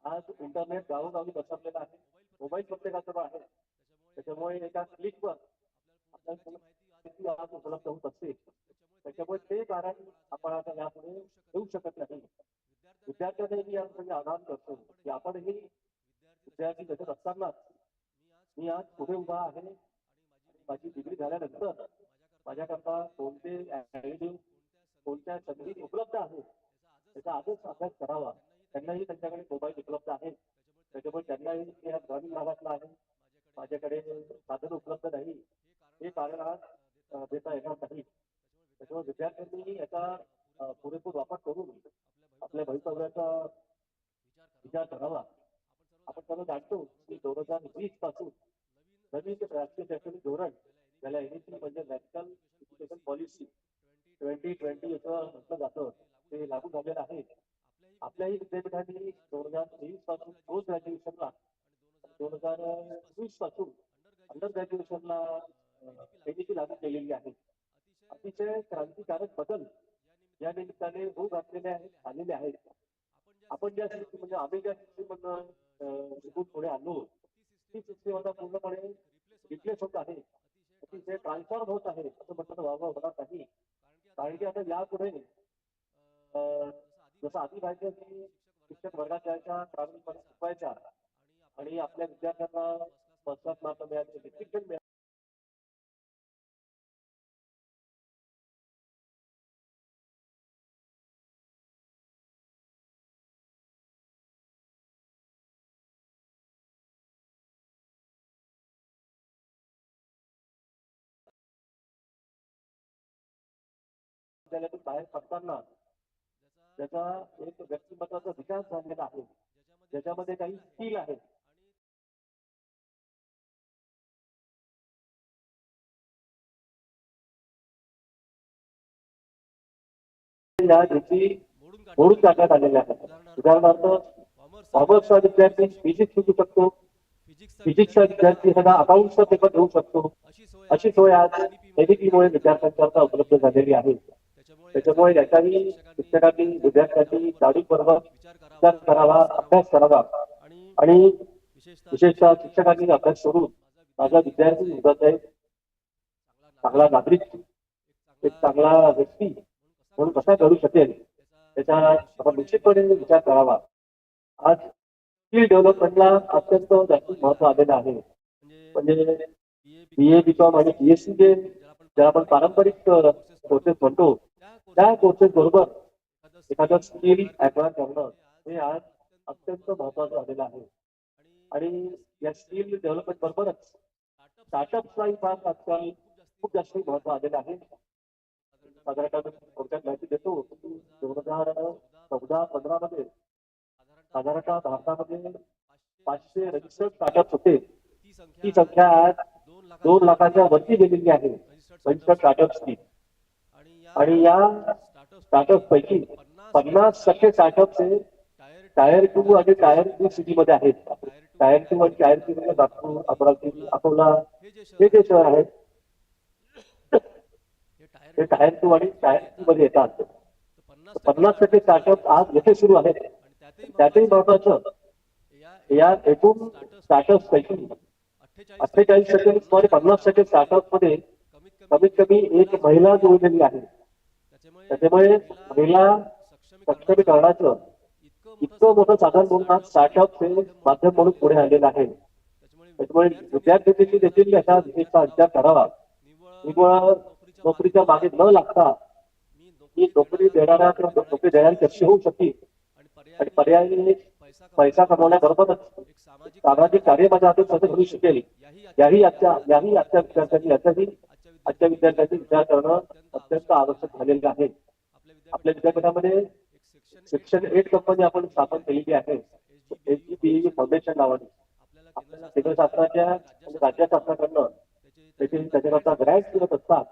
आज इंटरनेट गावोगावी पसरलेलं आहे, मोबाईल प्रत्येकाजवळ आहे. त्याच्यामुळे एका क्लिकवर आपल्याला माहिती आज उपलब्ध होत असते. त्याच्यामुळे ते कारण आपण आता यापुढे येऊ शकत नाही. विद्यार्थ्यांनाही मी आवाहन करतो की आपणही विद्यार्थी घडत असताना मी आज पुढे उभा आहे. माझी डिग्री झाल्यानंतर माझ्याकरता कोणते कोणत्या संधी उपलब्ध आहेत त्याचा आजच अभ्यास करावा. त्यांनाही त्यांच्याकडे मोबाईल उपलब्ध आहे, त्याच्यामुळे त्यांनाही या ग्रामीण भागातला आहे, माझ्याकडे साधन उपलब्ध नाही हे कारण आज देता येणार नाही. त्याच्यामुळे विद्यार्थ्यांनी याचा पुरेपूर वापर करून आपल्या भवितव्याचा विचार करावा. आपण सर्व जाणतो की 2020 पासून नवीन राष्ट्रीय शैक्षणिक धोरण ज्याला एनईपी म्हणजे नॅशनल एज्युकेशन पॉलिसी 2020 असं म्हटलं जातं ते लागू झालेलं आहे. आपल्याही विद्यापीठांनी 2023 पासून पोस्ट ग्रॅज्युएशनला 2020 पासून अंडर ग्रॅज्युएशनला एनईपी लागू केलेली आहे. अतिशय क्रांतिकारक बदल या निमित्ताने होऊ घातलेले आहेत, आलेले आहेत. आपण ज्या म्हणजे आम्ही ज्या सिस्टीममधनं निघून पुढे आलो ती सिस्टीम आता पूर्णपणे रिप्लेस होत आहे, अतिशय ट्रान्सफॉर्म होत आहे असं म्हटलं वावं होणार नाही. कारण की आता यापुढे जसं आधी पाहिजे की शिक्षक वर्गात जायच्या प्रामाणिकपणे शिकवायच्या आणि आपल्या विद्यार्थ्यांना फर्स्ट क्लास मार्क मिळाले, डिस्टिंक्शन मिळाले. विद्यालयातून बाहेर पडताना त्याचा एक व्यक्तिमत्वाचा विकास झालेला आहे, ज्याच्यामध्ये काही स्किल आहे. या गोष्टी मोडून टाकण्यात आलेल्या आहेत. उदाहरणार्थ कॉमर्सचा विद्यार्थी फिजिक्स शिकू शकतो, फिजिक्सचा विद्यार्थी एखादा अकाउंटचा पेपर देऊ शकतो. अशी सोय आज एबीपी मुळे विद्यार्थ्यांकरता उपलब्ध झालेली आहे. त्याच्यामुळे याच्याही शिक्षकांनी विद्यार्थ्यांनी जाणीवपूर्वक विचार करावा, अभ्यास करावा आणि विशेषतः शिक्षकांनी अभ्यास करून माझा विद्यार्थी उद्याचा एक चांगला नागरिक, एक चांगला व्यक्ती म्हणून कसा घडू शकेल त्याचा आपण निश्चितपणे विचार करावा. आज स्किल डेव्हलपमेंटला अत्यंत जास्त महत्व आलेलं आहे. म्हणजे BA BCom आणि BSc ज्याला आपण पारंपरिक कोर्सेस म्हणतो, त्या कोर्सेस बरोबर एखादं स्किल अक्वायर करणं हे आज अत्यंत महत्वाचं झालेलं आहे. आणि या स्किल डेव्हलपमेंट बरोबरच स्टार्टअप्सलाही फार आजकाल खूप जास्त महत्व आलेलं आहे. साधारणतः थोडक्यात माहिती देतो की 2014-15 मध्ये साधारणतः भारतामध्ये 500 रजिस्टर्ड स्टार्टअप्स होते. ती संख्या आज 2 लाखाच्या वरती गेलेली आहे रजिस्टर्ड स्टार्टअप्सची. आणि या स्टार्टअप पैकी 50% स्टार्टअप्स हे टायर 2 आणि टायर 3 सिटी मध्ये आहेत. टायर 2 आणि टायर 3 मध्ये नागपूर, अमरावती, अकोला हे जे शहर आहेत ते टायर 2 आणि टायर 3 मध्ये येतात. 50% स्टार्टअप आज येथे सुरू आहेत. त्यातही महत्वाचं या एकूण स्टार्टअप पैकी 48% सुमारे 50% स्टार्टअप मध्ये कमीत कमी एक महिला जोडलेली आहे. त्याच्यामुळे महिला सक्षमीकरणाचं इतकं मोठं साधन म्हणून आज स्टार्टअप हे माध्यम म्हणून पुढे आलेलं आहे. त्याच्यामुळे विद्यार्थ्यांनी देखील याचा विशेषतः विचार करावा. निव्वळ नोकरीच्या मागे न लागता ही नोकरी देणाऱ्या किंवा नोकरी देणारी कशी होऊ शकते आणि पर्यायी पैसा कमवण्याबरोबरच सामाजिक कार्य माझ्या हातून कसं घडू शकेल याही आजच्या विद्यार्थ्यांनी विचार करणं अत्यंत आवश्यक झालेलं आहे. आपल्या विद्यापीठामध्ये शिक्षण एड कंपनी आपण स्थापन केलेली आहे, SGPE फाउंडेशन नावाने. आपल्याला केंद्र शासनाच्या राज्य शासनाकडनं त्याच्याकरता ग्रँट्स मिळत असतात.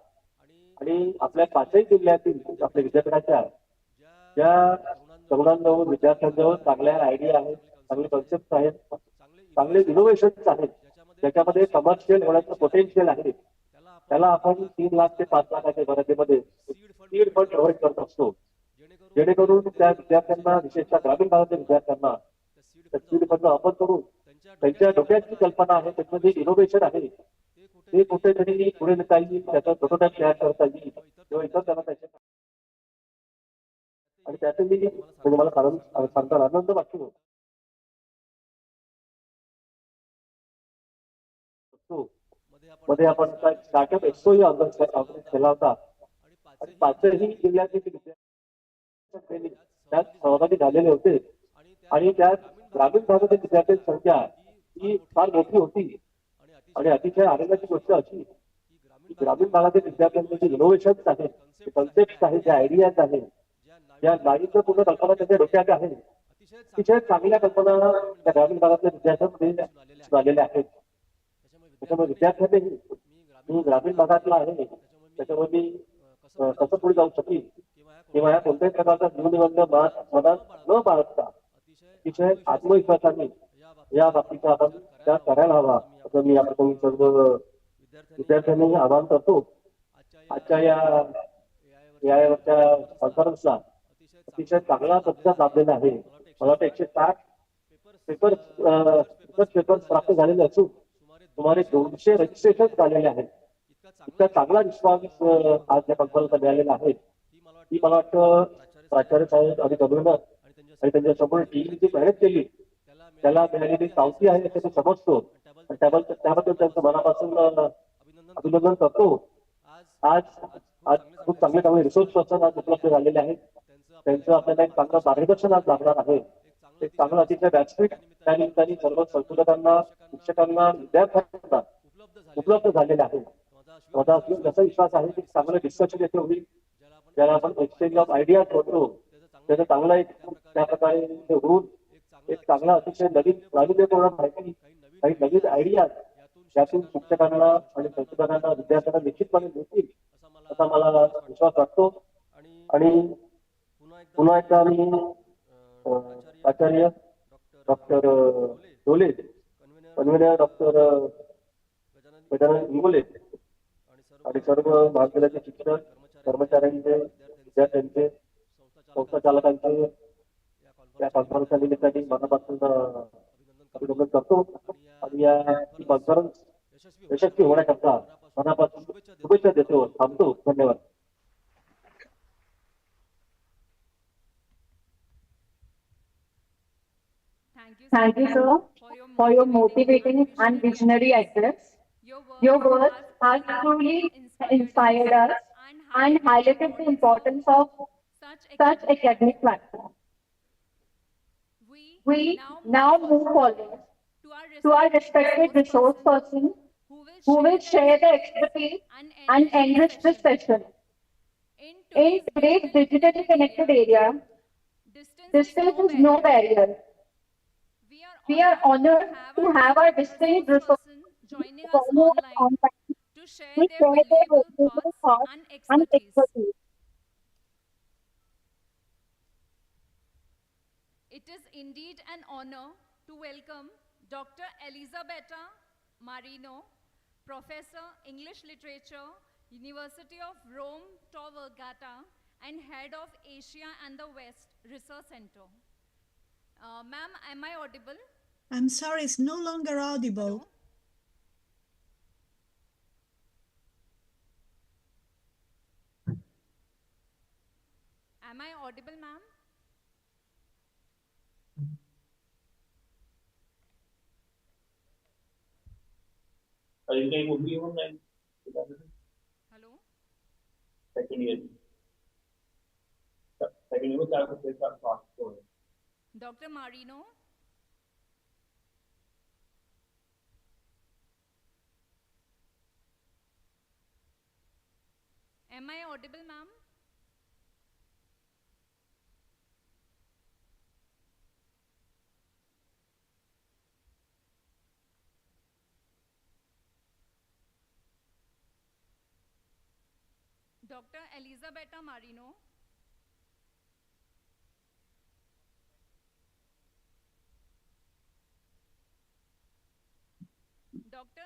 आणि आपल्या 5ही जिल्ह्यातील आपल्या विद्यापीठाच्या ज्या तरुणांजवळ, विद्यार्थ्यांजवळ चांगल्या आयडिया आहेत, चांगले कॉन्सेप्ट आहेत, चांगले इनोव्हेशन्स आहेत, ज्याच्यामध्ये कमर्शियल होण्याचं पोटेन्शियल आहे, त्याला आपण 3 लाख ते 5 लाखाच्या मर्यादेमध्ये सीड फंड प्रोव्हाइड करत असतो. जेणेकरून त्या विद्यार्थ्यांना, विशेषतः ग्रामीण भागातील विद्यार्थ्यांना त्या सीड फंडचा वापर करून त्यांच्या डोक्यात जी कल्पना आहे, त्याच्यामध्ये इनोव्हेशन आहे, ते कुठेतरी पुढे नेता येईल, त्याचा प्रोटोटाइप तयार करता येईल किंवा इतर त्यांना त्याच्या आणि त्यातही मला सांगताना आनंद वाटतो. मध्ये आपण स्टार्टअप एक्सपोही ऑर्गनाइज केला होता आणि 5ही जिल्ह्यातील विद्यार्थी त्यात सहभागी झालेले होते. आणि त्यात ग्रामीण भागातील विद्यार्थ्यांची संख्या ही फार मोठी होती. आणि अतिशय आनंदाची गोष्ट अशी की ग्रामीण भागातील विद्यार्थ्यांचे जे इनोव्हेशन्स आहेत, जे कन्सेप्ट आहेत, ज्या आयडियाज आहेत, ज्या नाहीचं पूर्ण कल्पना त्यांच्या डोक्यात आहे, अतिशय चांगल्या कल्पना त्या ग्रामीण भागातल्या विद्यार्थ्यांमध्ये आलेल्या आहेत. त्याच्यामुळे विद्यार्थ्यांनी मी ग्रामीण भागातला आहे, त्याच्यामुळे मी कसं पुढे जाऊ शकेल किंवा या कोणत्याही प्रकारचा न्यूनगंड मनात न बाळगता अतिशय आत्मविश्वासाने या बाबतीचा आपण विचार करायला हवा, असं मी आपण सर्व विद्यार्थ्यांनी आवाहन करतो. आजच्या या कॉन्फरन्सला अतिशय चांगला प्रतिसाद लाभलेला आहे. मला वाटतं 160 पेपर्स प्राप्त झालेले असून सुमारे 200 रजिस्ट्रेशन झालेले आहेत. इतका चांगला रिस्पॉन्स आज या कॉन्फरन्सला मिळालेला आहे. ती मला वाटतं प्राचार्य साहेब आणि कन्व्हेनर आणि त्यांच्या समोर टीम जी मेहनत केली त्याला मिळालेली पावती आहे असं मी समजतो आणि त्याबद्दल त्यांचं मनापासून अभिनंदन करतो. आज आज खूप चांगले चांगले रिसोर्स पर्सन आज उपलब्ध झालेले आहेत. त्यांचं आपल्याला एक चांगलं मार्गदर्शन आज लागणार आहे. एक चांगलं अतिशय व्यासपीठ त्या निमित्ताने सर्व संशोधकांना शिक्षकांना विद्यार्थ्यांना उपलब्ध झालेले आहे. माझा जसा विश्वास आहे की चांगलं डिस्कशन येथे होईल ज्याला आपण एक्सचेंज ऑफ आयडियाज म्हणतो त्याचा चांगला एक त्या प्रकारे होऊन एक चांगला अतिशय नवीन प्रावीण्यपूर्ण माहिती काही नवीन आयडियाज यातून शिक्षकांना आणि संशोधकांना विद्यार्थ्यांना निश्चितपणे मिळतील असा मला विश्वास वाटतो. आणि पुन्हा एकदा मी आचार्य डॉक्टर डोले कन्व्हेनर डॉक्टर गजानन इंगोले आणि सर्व महाविद्यालयाचे शिक्षक कर्मचाऱ्यांचे विद्यार्थ्यांचे संस्था चालकांचे या कॉन्फरन्सच्या निमित्ताने मनापासून अभिनंदन करतो आणि या कॉन्फरन्स यशस्वी होण्याकरता मनापासून शुभेच्छा देतो. थांबतो. धन्यवाद. Thank you, sir, for your motivating and visionary address. Your words have truly inspired us and highlighted the importance of such academic platform. We now move forward to our respected resource person who will share the expertise and enrich this session. In today's digitally connected area, distance is no barrier. We are honored to have our distinguished resource joining us joining us online online to share to their share their valuable valuable thoughts thoughts and and expertise. expertise. It is indeed an honor to welcome Dr. Elisabetta Marino, Professor English Literature, University of Rome Tor Vergata, and Head of Asia and the West Research Center. Ma'am, am I audible? I'm sorry, it's no longer audible. Hello? Am I audible, ma'am? Hello? Dr. Marino? Am I audible, ma'am? Dr. Elisabetta Marino?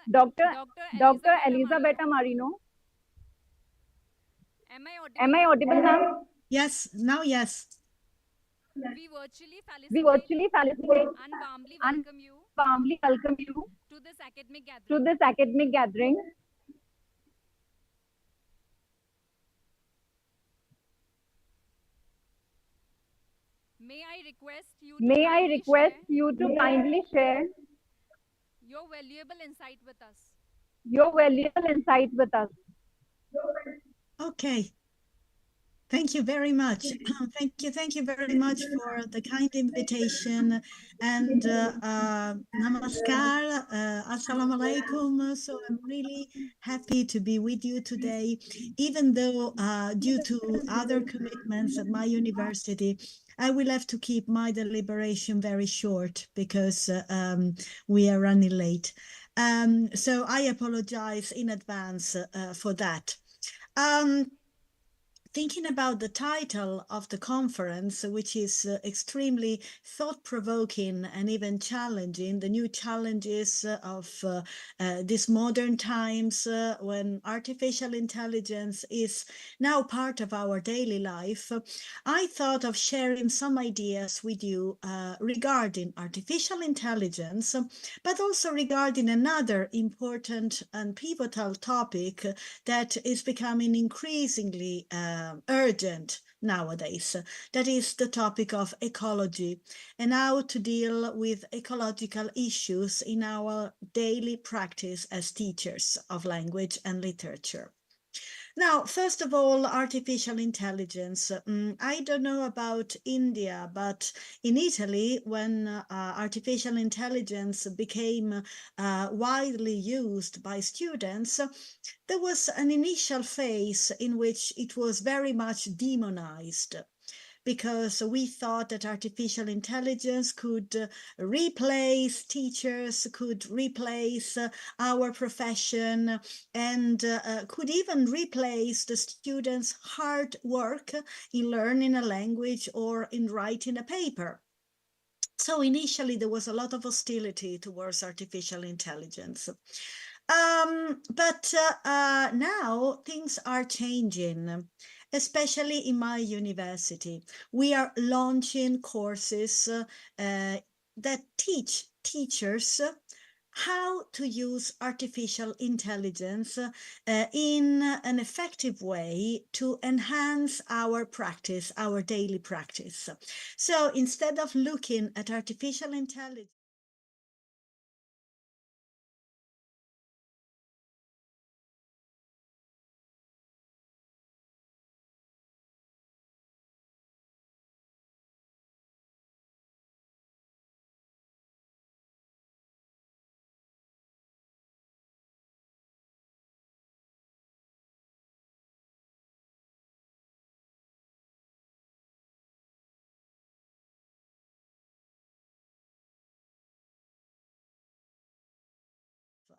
Dr. Elisabetta Marino. Am I Am I audible, ma'am? Yes, now yes. We virtually We felicitate virtually felicitate and warmly and welcome you warmly welcome you to this academic to gathering. this academic gathering. May I request you May I request you to kindly share your valuable insight with us. your valuable insight with us. Okay. Thank you very much. Thank you very much for the kind invitation and namaskar, assalamu alaikum. So I'm really happy to be with you today, even though due to other commitments at my university, I will have to keep my deliberation very short because we are running late. So I apologize in advance for that. Thinking about the title of the conference, which is extremely thought-provoking and even challenging, the new challenges of these modern times when artificial intelligence is now part of our daily life, I thought of sharing some ideas with you regarding artificial intelligence, but also regarding another important and pivotal topic that is becoming increasingly urgent nowadays. That is the topic of ecology and how to deal with ecological issues in our daily practice as teachers of language and literature. Now, first of all, artificial intelligence. I don't know about India, but in Italy, when artificial intelligence became widely used by students, there was an initial phase in which it was very much demonized, because we thought that artificial intelligence could replace teachers, could replace our profession, and could even replace the students' hard work in learning a language or in writing a paper. So initially, there was a lot of hostility towards artificial intelligence. But now things are changing, especially in my university. We are launching courses that teach teachers how to use artificial intelligence in an effective way to enhance our practice, our daily practice. So instead of looking at artificial intelligence,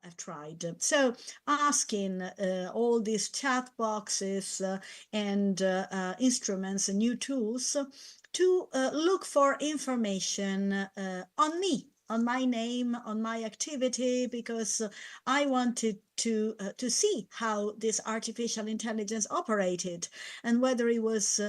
I've tried. So asking all these chat boxes and instruments and new tools to look for information on me, on my name, on my activity, because I wanted to see how this artificial intelligence operated and whether it was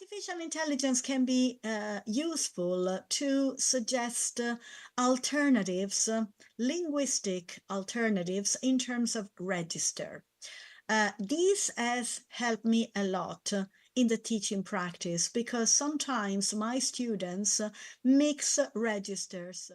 artificial intelligence can be useful to suggest alternatives, linguistic alternatives in terms of register. This has helped me a lot in the teaching practice, because sometimes my students mix registers.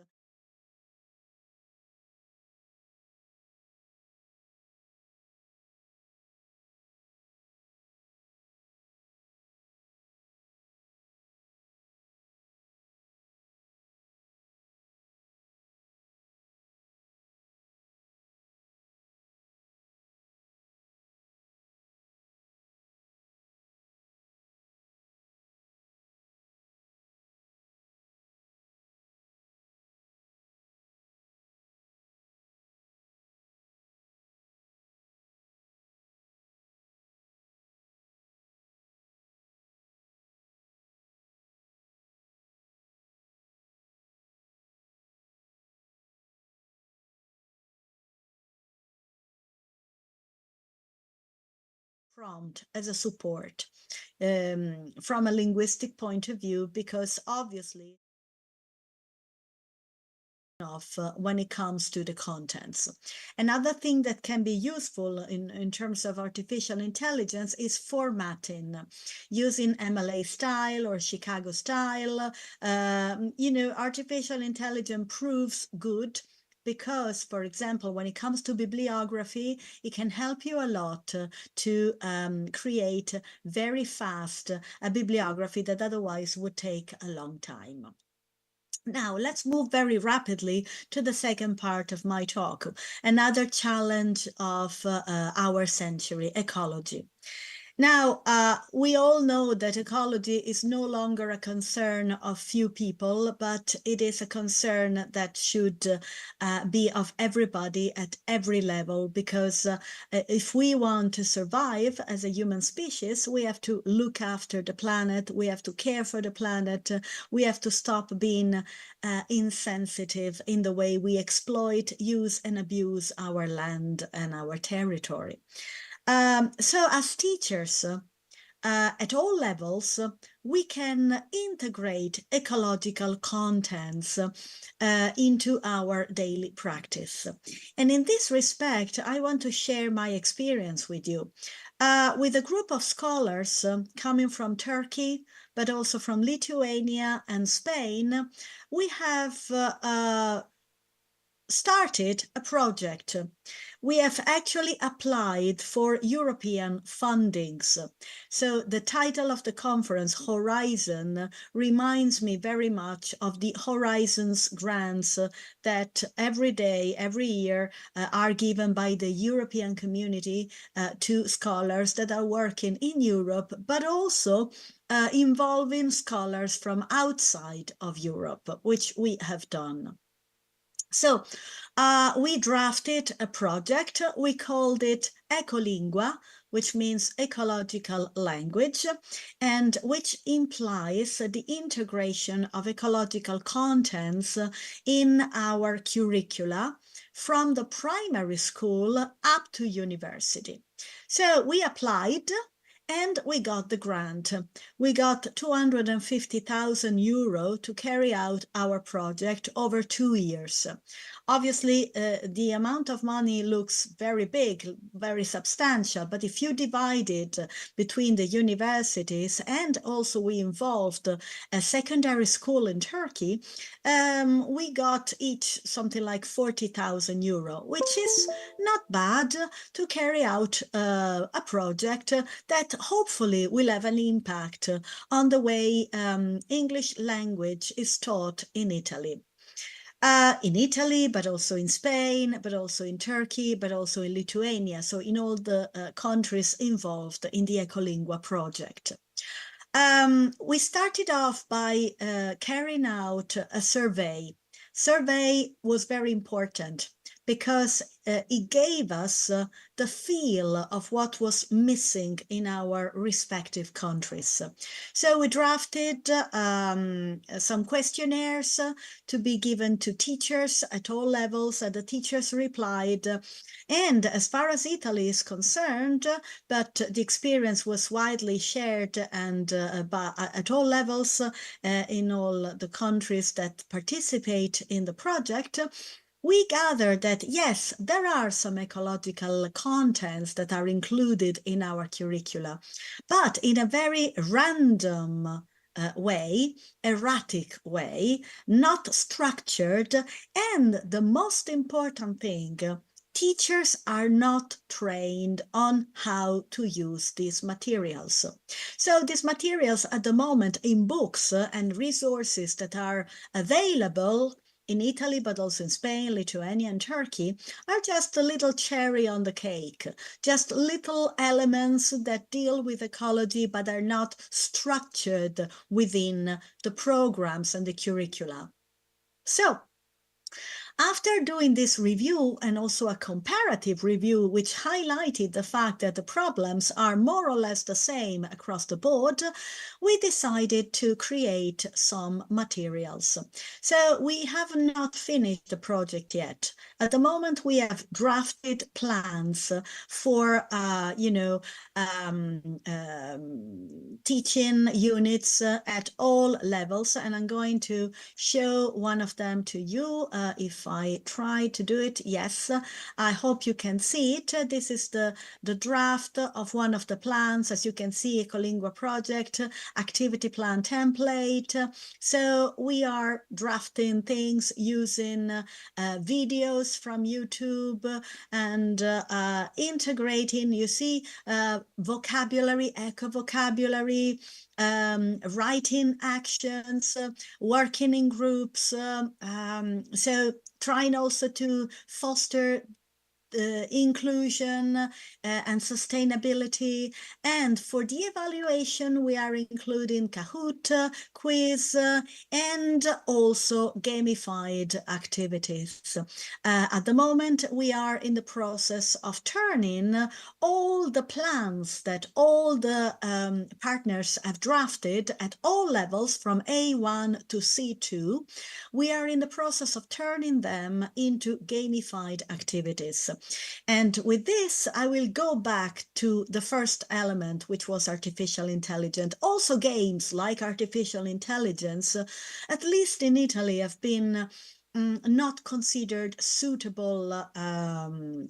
prompt, as a support from a linguistic point of view, because obviously when it comes to the contents. Another thing that can be useful in terms of artificial intelligence is formatting, using MLA style or Chicago style. Artificial intelligence proves good because, for example, when it comes to bibliography, it can help you a lot to create very fast a bibliography that otherwise would take a long time. Now, let's move very rapidly to the second part of my talk, another challenge of our century, ecology. Now, we all know that ecology is no longer a concern of few people, but it is a concern that should be of everybody at every level, because if we want to survive as a human species, we have to look after the planet, we have to care for the planet, we have to stop being insensitive in the way we exploit, use, and abuse our land and our territory. So as teachers, at all levels, we can integrate ecological contents into our daily practice. And in this respect, I want to share my experience with you. With a group of scholars coming from Turkey, but also from Lithuania and Spain, we have started a project. We have actually applied for European fundings. So the title of the conference, Horizon, reminds me very much of the Horizons grants that every day, every year are given by the European community to scholars that are working in Europe, but also involving scholars from outside of Europe, which we have done. So we drafted a project. We called it Ecolingua, which means ecological language, and which implies the integration of ecological contents in our curricula from the primary school up to university. So we applied and we got the grant. We got 250,000 euro to carry out our project over 2 years. Obviously, the amount of money looks very big, very substantial, but if you divide it between the universities, and also we involved a secondary school in Turkey, we got each something like 40,000 euro, which is not bad to carry out a project that hopefully will have an impact on the way English language is taught in Italy. But also in Spain, but also in Turkey, but also in Lithuania. So in all the countries involved in the Ecolingua project. We started off by carrying out a survey. Survey was very important because it gave us the feel of what was missing in our respective countries. So we drafted some questionnaires to be given to teachers at all levels, and the teachers replied. And as far as Italy is concerned, but the experience was widely shared and at all levels in all the countries that participate in the project, we gather that, yes, there are some ecological contents that are included in our curricula, but in a very random way, erratic way, not structured, and the most important thing, teachers are not trained on how to use these materials. So these materials at the moment in books and resources that are available in Italy, but also in Spain, Lithuania, and Turkey, are just a little cherry on the cake, just little elements that deal with ecology, but are not structured within the programs and the curricula. So After doing this review and also a comparative review, which highlighted the fact that the problems are more or less the same across the board, we decided to create some materials. So we have not finished the project yet. At the moment, we have drafted plans for, teaching units at all levels, and I'm going to show one of them to you. If I try to do it, yes, I hope you can see it. This is the draft of one of the plans. As you can see, Ecolingua project, activity plan template. So we are drafting things using videos from YouTube and integrating, you see, vocabulary, eco-vocabulary, writing actions, working in groups. So trying also to foster inclusion and sustainability. And for the evaluation, we are including Kahoot, quiz, and also gamified activities. At the moment, we are in the process of turning all the plans that all the partners have drafted at all levels from A1 to C2. We are in the process of turning them into gamified activities. And with this, I will go back to the first element, which was artificial intelligence. Also games like artificial intelligence, at least in Italy, have been not considered suitable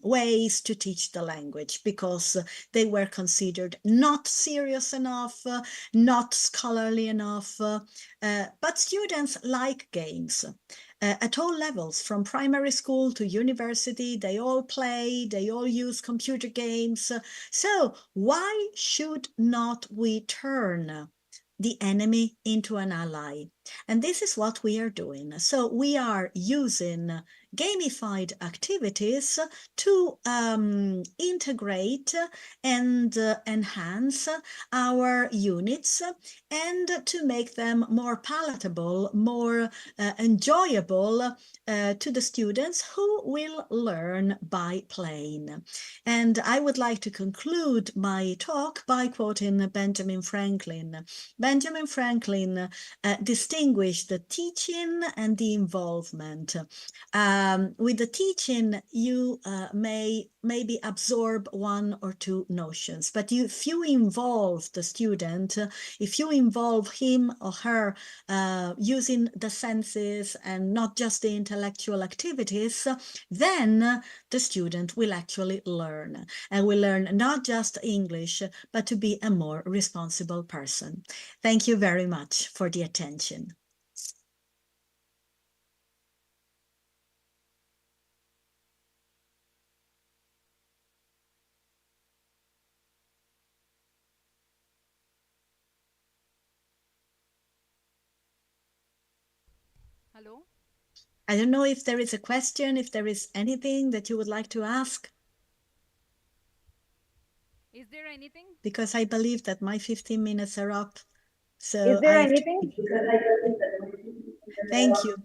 ways to teach the language because they were considered not serious enough, not scholarly enough, but students like games. At all levels, from primary school to university, they all play, they all use computer games. So why should not we turn the enemy into an ally? And this is what we are doing. So we are using gamified activities to integrate and enhance our units and to make them more palatable, more enjoyable to the students who will learn by playing. And I would like to conclude my talk by quoting Benjamin Franklin. Benjamin Franklin distinguished the teaching and the involvement. With the teaching, you may maybe absorb one or two notions, but if you involve the student, if you involve him or her using the senses and not just the intellectual activities, then the student will actually learn, and will learn not just English, but to be a more responsible person. Thank you very much for the attention. Hello? I don't know if there is a question, if there is anything that you would like to ask. Is there anything? Because I believe that my 15 minutes are up. So Is there I have anything? Thank you.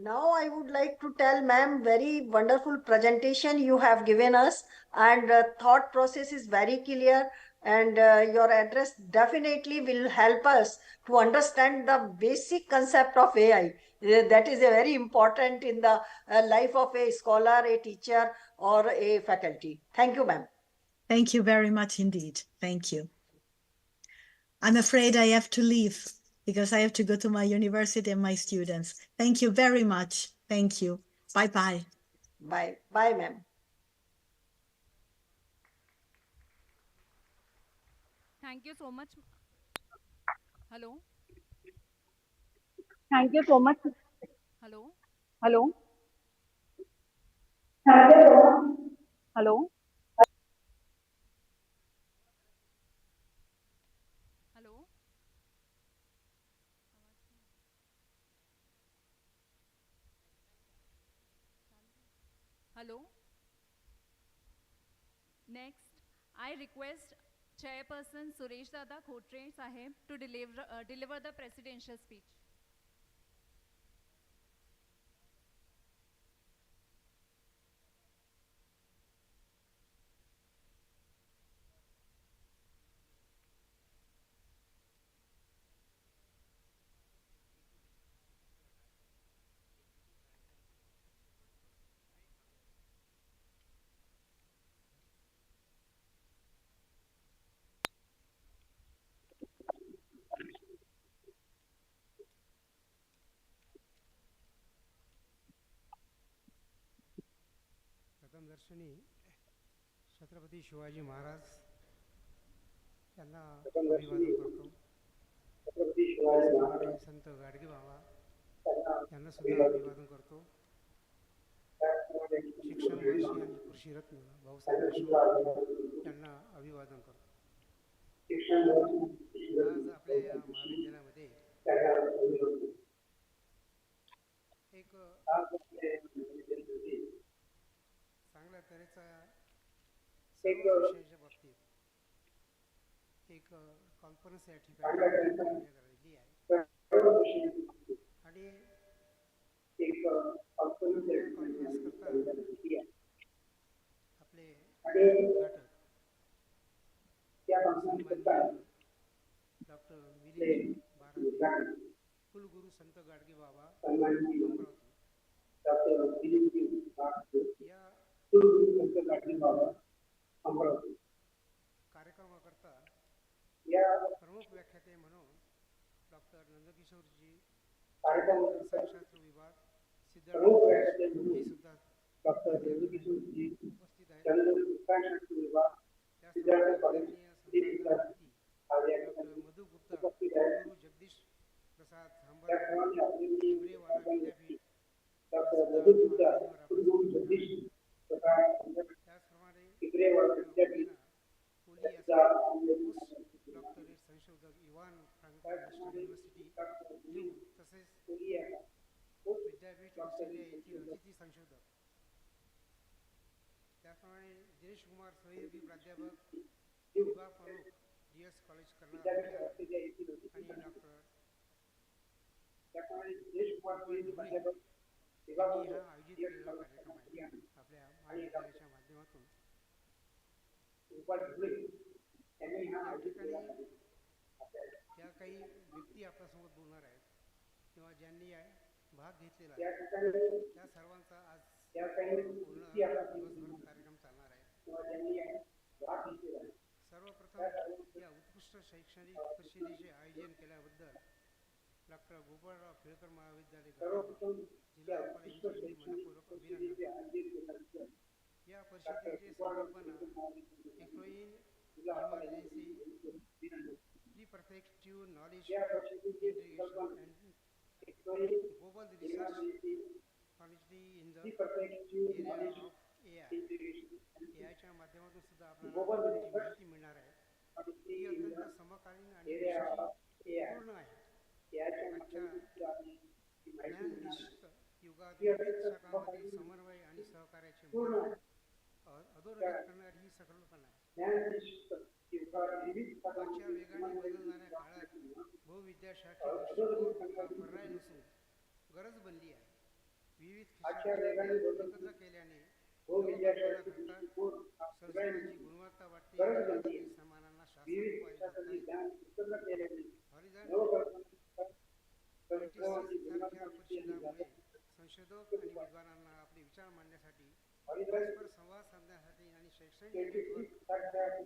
Now I would like to tell ma'am, very wonderful presentation you have given us, and thought process is very clear, and your address definitely will help us to understand the basic concept of AI. That is a very important in the life of a scholar, a teacher, or a faculty. Thank you, ma'am. Thank you very much indeed. Thank you. I'm afraid I have to leave because I have to go to my university and my students. Thank you very much. Thank you. Bye-bye. Bye. Bye, ma'am. Thank you so much. Hello? Thank you so much. Hello? Hello? Hello? Hello? Hello? Next, I request Chairperson Suresh Dada Khotre Sahib to deliver the presidential speech. प्रथमदर्शनी छत्रपती शिवाजी महाराज यांना अभिवादन करतो. त्याचप्रमाणे संत गाडगे बाबा यांना सुद्धा अभिवादन करतो. शिक्षण महर्षी आणि कृषीरत्न भाऊसाहेब देशमुख यांना अभिवादन करतो. आज आपल्या या महाविद्यालयामध्ये एक चांगल्या तऱ्हेचा सर्व विषयाच्या बाबतीत एक कॉन्फरन्स या ठिकाणी करण्यात आलेली आहे आणि कॉन्फरन्स करता आपले उद्घाटक सन्माननीय डॉक्टर मिलिंद बाराते कुलगुरू संत गाडगे बाबा अमरावती या कार्यक्रमाकरता प्रमुख व्याख्याते म्हणून डॉक्टर नंदकिशोरजी रसायनशास्त्र विभाग सिद्धार्थ हे सुद्धा उपस्थित आहेत. त्याचप्रमाणे डॉक्टर मधु गुप्ता कुलगुरू जगदीश प्रसाद झांबरे हिमरेवाला विद्यापीठ त्याचप्रमाणे कोहली पोस्ट डॉक्टरेट संशोधक इव्हान फ्रांकलिन नॅशनल युनिव्हर्सिटी न्यू तसेच विद्यापीठ ऑस्ट्रेलिया येथील अतिथी संशोधक त्याचप्रमाणे दिनेश कुमार सहयोगी प्राध्यापक विभाग प्रमुख DS कॉलेज करणार आणि डॉक्टर यांनी हा आयोजित केलेला कार्यक्रम आहे आपल्या महाविद्यालयाच्या माध्यमातून. या ठिकाणी ज्या काही व्यक्ती आपल्यासोबत बोलणार आहेत किंवा ज्यांनी भाग घेतलेला आहे त्या सर्वांचा आज पूर्ण दिवसभर कार्यक्रम चालणार आहे. सर्वप्रथम या उत्कृष्ट शैक्षणिक परिषदेचे आयोजन केल्याबद्दल डॉक्टर गोपाळराव खेळकर महाविद्यालय जिल्हा अकोला यांचे मी मनपूर्वक अभिनंदन. या परिषदेची संकल्पना इफ्लोइन emergency pre perfective knowledge integration and global research continuity in the area of AIच्या माध्यमातून सुद्धा आपल्याला त्याची माहिती मिळणार आहे. ही अत्यंत समकालीन आणि पूर्ण आहे. आजच्या ज्ञाननिष्ठ युगात विविध शाखांमधील समन्वय आणि सहकार्याचे मूल्य अधोरेखित करणारी ही संकल्पना आहे. आजच्या वेगाने बदलणाऱ्या काळात बहुविद्याशाखीय दृष्टिकोन हा पर्याय नसून गरज बनली आहे. विविध विद्या एकत्र केल्याने नवकल्पना घडतात, सर्जनाची गुणवत्ता वाढते आणि जागतिक सन्मानांना शास्त्रीय उपाय सारख्या परिषदामुळे संशोधक आणि विद्वानांना आपले विचार मांडण्यासाठी परस्पर संवाद साधण्यासाठी आणि शैक्षणिक नेटवर्क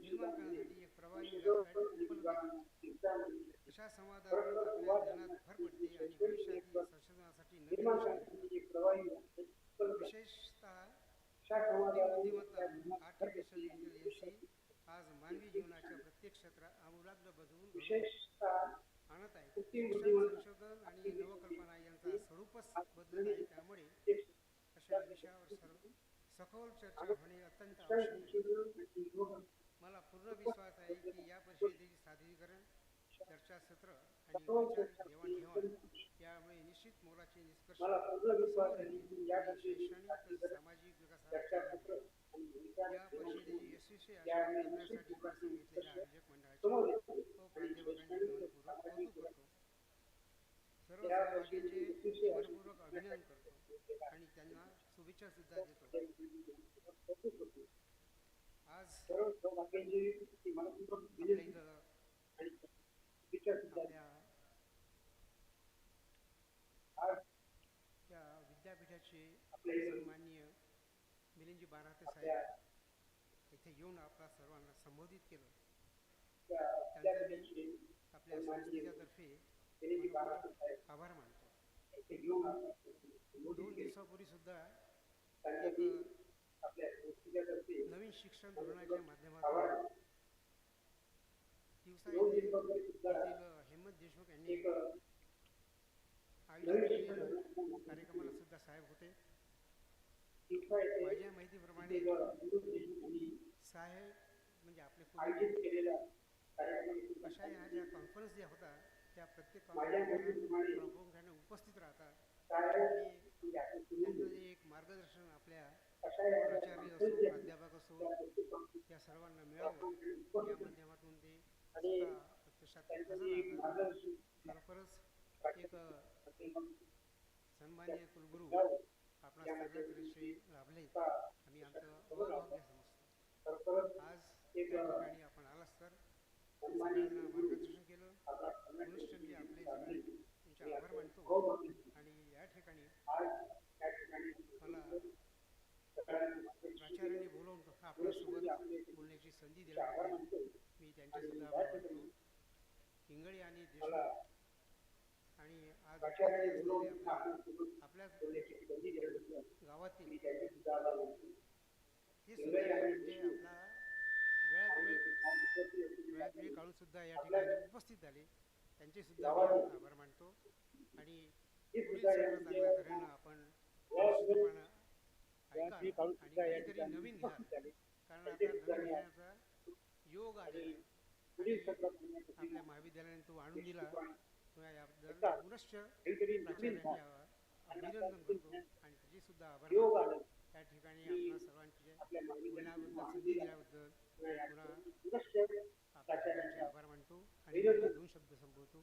निर्माण करण्यासाठी एक प्रभावी व्यासपीठ उपलब्ध आहे. अशा संवादातून आपल्या ज्ञानात भर पडते आणि भविष्यातील संशोधनासाठी नवीन दिशा मिळते. विशेषतः बुद्धिमत्ता आर्टिफिशियल इंटेलिजन्स आज मानवी जीवनाच्या प्रत्येक क्षेत्रात आमूलाग्र बदलून आणत आहे. शिक्षण संशोधन आणि नवकल्पना यांचा स्वरूपच बदलत आहे. त्यामुळे अशा विषयावर सखोल चर्चा होणे अत्यंत आवश्यक आहे. मला पूर्ण विश्वास आहे की या परिषदेचे सादरीकरण चर्चासत्र आणि विचार देवाणघेवाण यामुळे निश्चित मोलाचे निष्कर्ष समोर येतील आणि शैक्षणिक तसेच सामाजिक विकासाला चालना मिळेल. या परिषदेची यशस्वी आयोजन करण्यासाठी प्रसंग घेतलेल्या आयोजक मनपूर्वक अभिनंदन करतो आणि त्यांना शुभेच्छा सुद्धा देतो. आज आपल्या इथं आपल्या त्या विद्यापीठाचे सन्माननीय मिलिंदजी बाराते साहेब इथे येऊन आपला सर्वांना संबोधित केलं. त्यांचा मी आपल्या संस्थेच्यातर्फे मनपूर्वक आभार मानतो. 2 दिवसापूर्वी सुद्धा एक नवीन शिक्षण धोरणाच्या माध्यमातून दिवसा येथील हेमंत देशमुख यांनी आयोजित केलेल्या कार्यक्रमाला सुद्धा साहेब होते. माझ्या माहितीप्रमाणे साहेब म्हणजे आपले कुलगुरू अशा ह्या ज्या कॉन्फरन्स ज्या होतात त्या प्रत्येक कॉन्फरन्सला प्रामुख्याने उपस्थित राहतात आणि त्यांचं जे एक मार्गदर्शन आपल्या प्राचार्य असो प्राध्यापक असो त्या सर्वांना मिळावं या माध्यमातून ते स्वतः प्रत्यक्षात हजर राहतात. खरोखरच एक सन्माननीय कुलगुरू आपणा सर्वांकडे श्री लाभले आम्ही आमचं अहोभाग्य समजतो. आज त्या ठिकाणी आपण आलास तर सगळ्यांना मार्गदर्शन केलं. पुनश्च मी आपले सगळ्यांचे आभार मानतो आणि या ठिकाणी मला प्राचार्यांनी बोलवून आपल्यासोबत बोलण्याची संधी दिल्याबद्दल मी त्यांचेसुद्धा आभार मानतो. इंगळे आणि देशमुख आणि आज असलेले आपल्याच गावातील ते सुद्धा म्हणजे आपला वेळात वेळ काढून सुद्धा या ठिकाणी उपस्थित झाले. त्यांचे सुद्धा मी आभार मानतो आणि पुढील सर्व चांगल्या तऱ्हेनं आपण निश्चितपणे ऐका आणि काहीतरी नवीन घ्या, कारण आता नवीन घेण्याचा योग आलेला आहे आणि आपल्या महाविद्यालयाने तो आणून दिला. याबद्दल पुनश्च प्राचार्यांचे अभिनंदन करतो आणि त्याचे सुद्धा आभार मानतो. त्या ठिकाणी आपल्या सर्वांचे बोलण्याबद्दल संधी दिल्याबद्दल पुन्हा आपल्या सगळ्यांचे आभार मानतो आणि माझे 2 शब्द संपवतो.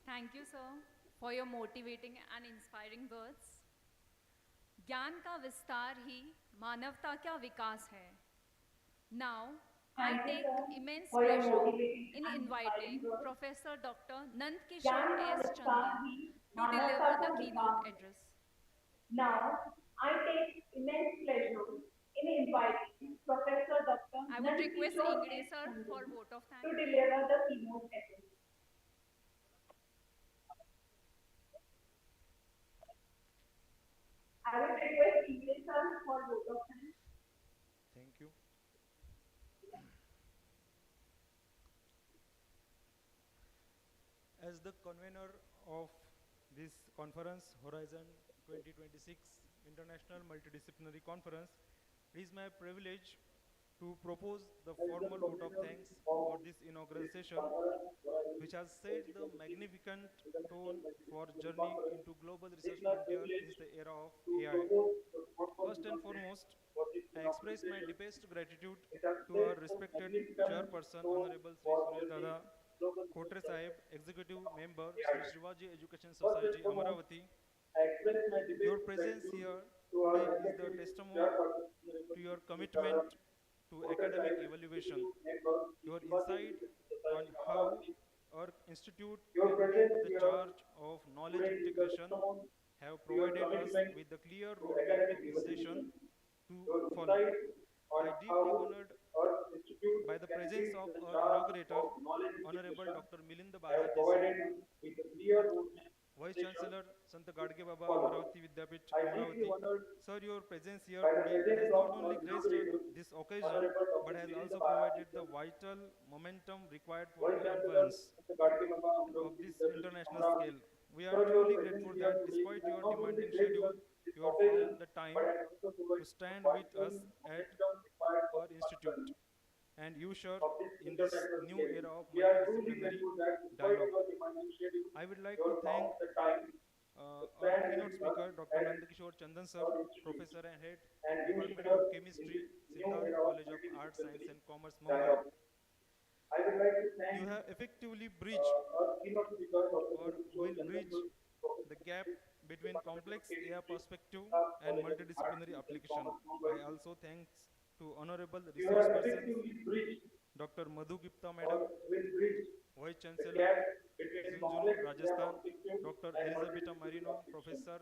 Thank you, sir, for your motivating and inspiring words. ज्ञान का विस्तार ही मानवता का विकास है. Now, I take immense pleasure in inviting Professor Dr. Nand Kishore S. Chandan to deliver the keynote address. Now, I take immense pleasure in inviting Professor Dr. I would Nand request Kishore Ingre S. sir Chandan for vote of to thanks. deliver the keynote address. I would request Ingre sir for vote of thanks. Thank you. As the convener of this conference, Horizon 2026 International Multidisciplinary Conference, it is my privilege to propose the formal vote of thanks for this inaugural session, which has set the magnificent tone for journey into global research frontier in the era of AI. First and foremost, I express my deepest gratitude to our respected chairperson, Honorable Sri Suresh Dada Khotre Sahib, Executive Member, Sri Shivaji Education Society, Amaravati. Your presence here today is the testimony to your commitment to academic evaluation. Your insight on how our institute can lead the charge of knowledge integration have provided us with the clear roadmap of this session to follow. I deeply honored by the presence of our inaugurator, Honorable Dr. Milind Barate Sir, Vice Chancellor Sant Gadge Baba Amaravati Vidyapith Amaravati. Sir, your presence here today has not only graced this occasion but has also provided the vital momentum required for the conference of this international scale. We are truly grateful that despite your demanding schedule, you have found the time to stand with us at our institute and usher in this new era of multidisciplinary dialogue. I would like to thank Our keynote speaker, Dr. Nandakishore Chandan sir, Professor and Head, Department of Chemistry, Siddharth College of Arts, Science and Commerce, Mumbai. You have effectively bridged or will bridge the gap between complex AI perspective and multidisciplinary application. I also thanks to honorable resource persons, Dr. Madhu Gupta Madam, Vice Chancellor, Zunzunu, Rajasthan, Dr. Elizabeth Marino, Professor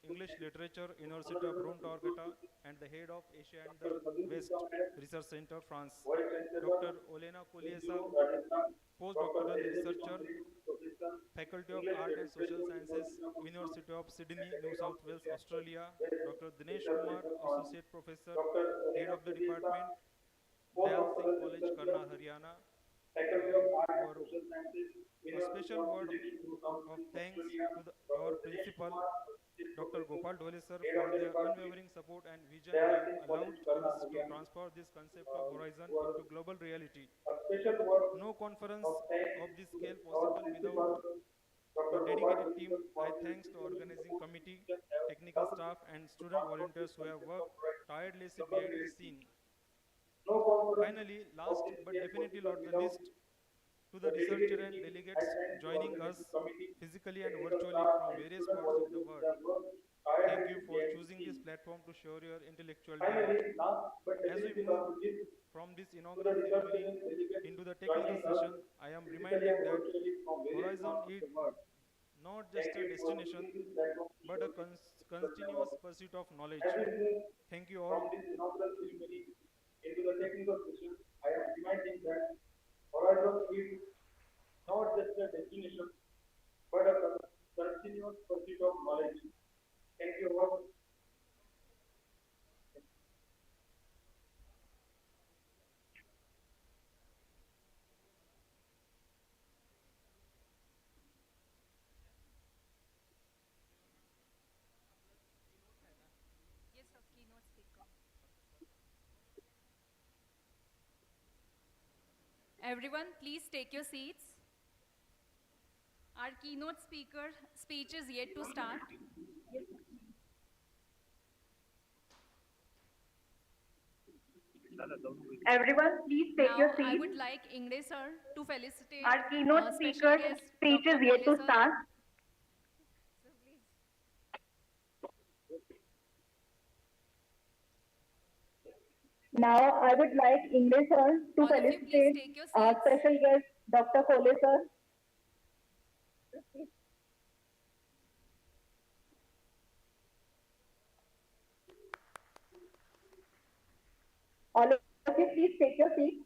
English Literature, University of Rhone Torgata, and the head of Asia and the West Research Center, France. Dr. Olena Koliesa, postdoctoral researcher, Faculty of Art and Social Sciences, University of Sydney, New South Wales, Australia. Dr. Dinesh Kumar, Associate Professor, Head of the Department, Dayal Singh College, Karnal, Haryana. For a special word of thanks to our principal, Dr. Gopal Dhole sir, for their unwavering support and vision have allowed us to transfer this concept of Horizon into global reality. No conference of this scale possible without a dedicated team. I thanks to organizing committee, technical staff, and student volunteers who have worked tirelessly behind the scene. Finally, last but definitely not the least, to the researcher and delegates joining us physically and virtually from various parts of the world. Thank you for choosing this platform to share your intellectual delight. As we move from this inaugural ceremony into the technical session, I am reminding that Horizon is not just a destination, but a continuous pursuit of knowledge. Thank you all. Yes, sir, keynote speaker. Everyone, please take your seats. Our keynote speaker speech is yet to start. Everyone, please take your Now, I seats. would like Ingre sir to felicitate Our keynote special speaker's guest speech is Dr. yet Kole to sir. start. Sir, please. Now, I would like English sir to All of you, please felicitate take your our seats. special guest, Dr. Kole sir. All of you, please take your seats.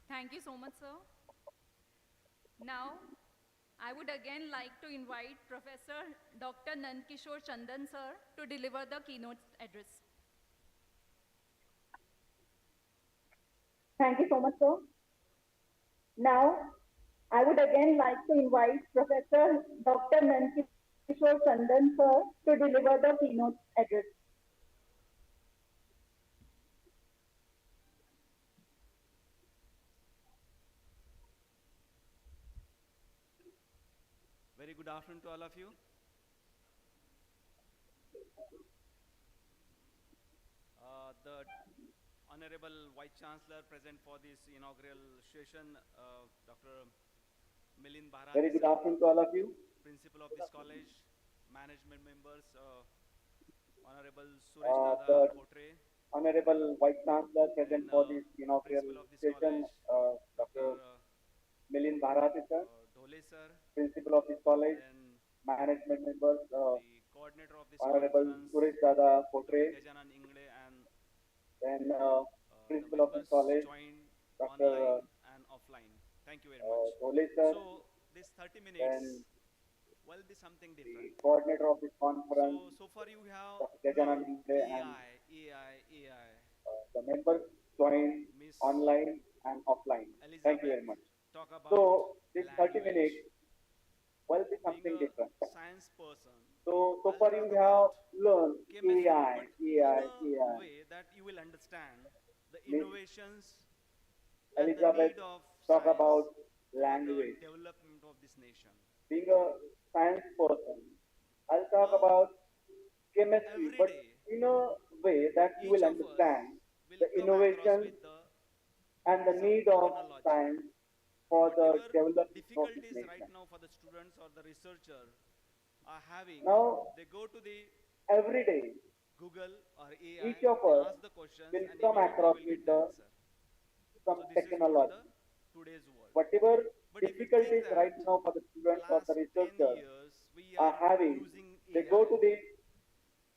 Thank you so much, sir. Now, I would again like to invite Professor Dr. Nandakishore Chandan sir to deliver the keynote address. Thank you so much, sir. Now, I would again like to invite Professor Dr. Nandakishore Chandan sir to deliver the keynote address. Very good afternoon to all of you. The Honorable Vice Chancellor present for this inaugural session, Dr. Milind Bharat, Very good afternoon to all of you. Principal of this college, management members, Honorable Suresh Dada The Kotre, Honorable Vice Chancellor present and, for this Principal inaugural of this session, college, Dr. Dr. Milind Bharati sir, Dhole sir, Principal of this college, then management members, the coordinator of this Honorable conference, Suresh Dada Dr. Kotre, Gajanan Ingle, and then the Principal of this members college, joined Dr. online and offline. Thank you very much. Dhole sir, So this 30 then minutes will be something the different. coordinator of this conference, So far you have Dr. Gajanan learned Ingle, and AI, the members joined Miss online and offline. Thank you very Elizabeth much. talk about So this 30 language. minutes will be Being something a different. science person, So I'll far talk you have about learned chemistry, AI, but in a AI. way that you will understand the Means innovations and the Elizabeth need of talk about science for the language. development of this nation. Being a science person, I'll talk Now, about chemistry, every but day, in a way that you each will of us understand will the come across innovation with and the some need of technology. science for the Whatever development of this difficulties right nation. now for the students or the researcher are having, Now, they go to the every day, Google or AI, each of they us ask the questions will and come immediately across will with get the answer. some So this is what technology. the today's world. Whatever But if you think difficulties right that now for the students or the last 10 researchers years we are are having, using they go AI to the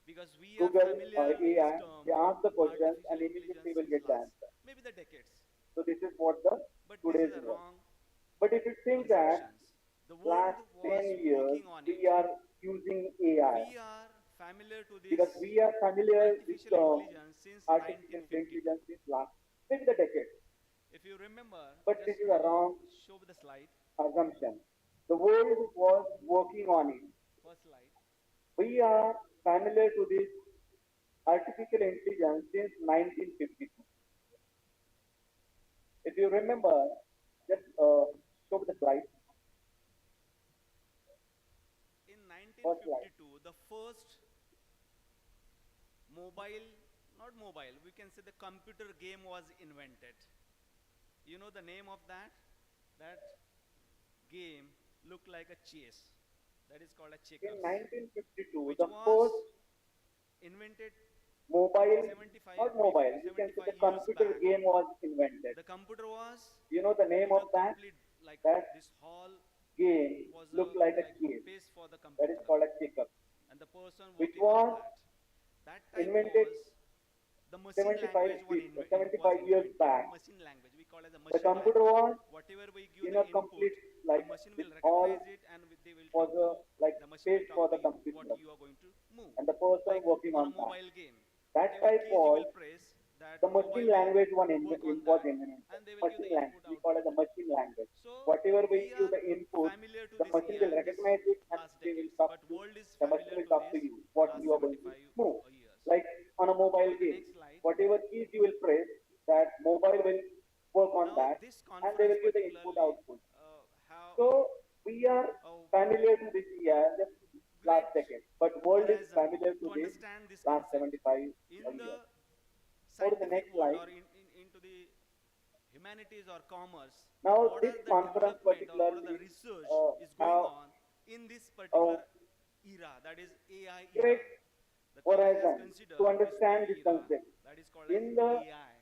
because we are Google or familiar with this AI, term they ask the questions artificial and immediately intelligence will since get the last answer. maybe the decades. So this is what the But this is today's a world. wrong But if you think that assumptions. The world last was 10 years working on it. we are using AI We are familiar to because this we are familiar with artificial the intelligence since artificial 1952. intelligence is last maybe the decade. If you remember, But this just is a wrong show the slide, assumption. The world was working on it. first slide. We are familiar to this artificial intelligence since 1952. If you remember, just show the slide. In First slide. 1952, the first mobile, not mobile, we can say the computer game was invented. You know the name of that? That game looked like a chess. That is called a In checkers, 1952, which the was first invented mobile, 75, not mobile, you can say the 75 years computer back. game was invented. The computer was You know the name in of a that? complete, like That this hall game was a looked like a like chess. space for the That is computer called a checker, and the person which working on was that. That time invented was the machine 75 language feet, was 75 years invented. back. Machine language, we call it the The machine computer language. was Whatever we give in the a input, complete, the like machine this will all recognize it and they will was talk a to, like the machine will space for talk the to you what computer you are going to move. and the person Like working on a on that. mobile game, That whatever type keys you was will press, that the mobile machine will language work on was that invented. and they will give the Machine input language, we call it output. the machine language. So Whatever we we give are the input, familiar to the this machine will AI this recognize it and last they will decades, talk but to world is the machine familiar will to talk to this you what last you are going to 75 move. years. Like on a Go mobile to the game, next slide. whatever keys you will press, that mobile will work on Now that this and they conference will give the input particularly output. have So we are a familiar to this year, the last great decade, but world is horizon familiar to to this understand this last concept 75 in years. the Go to the scientific next world slide. or into the humanities or commerce. Now What this are the conference development or what are the particularly research is going have on in this a particular era, that is AI era? great The college has horizon to considered this new understand this era concept. that is called as In the AI.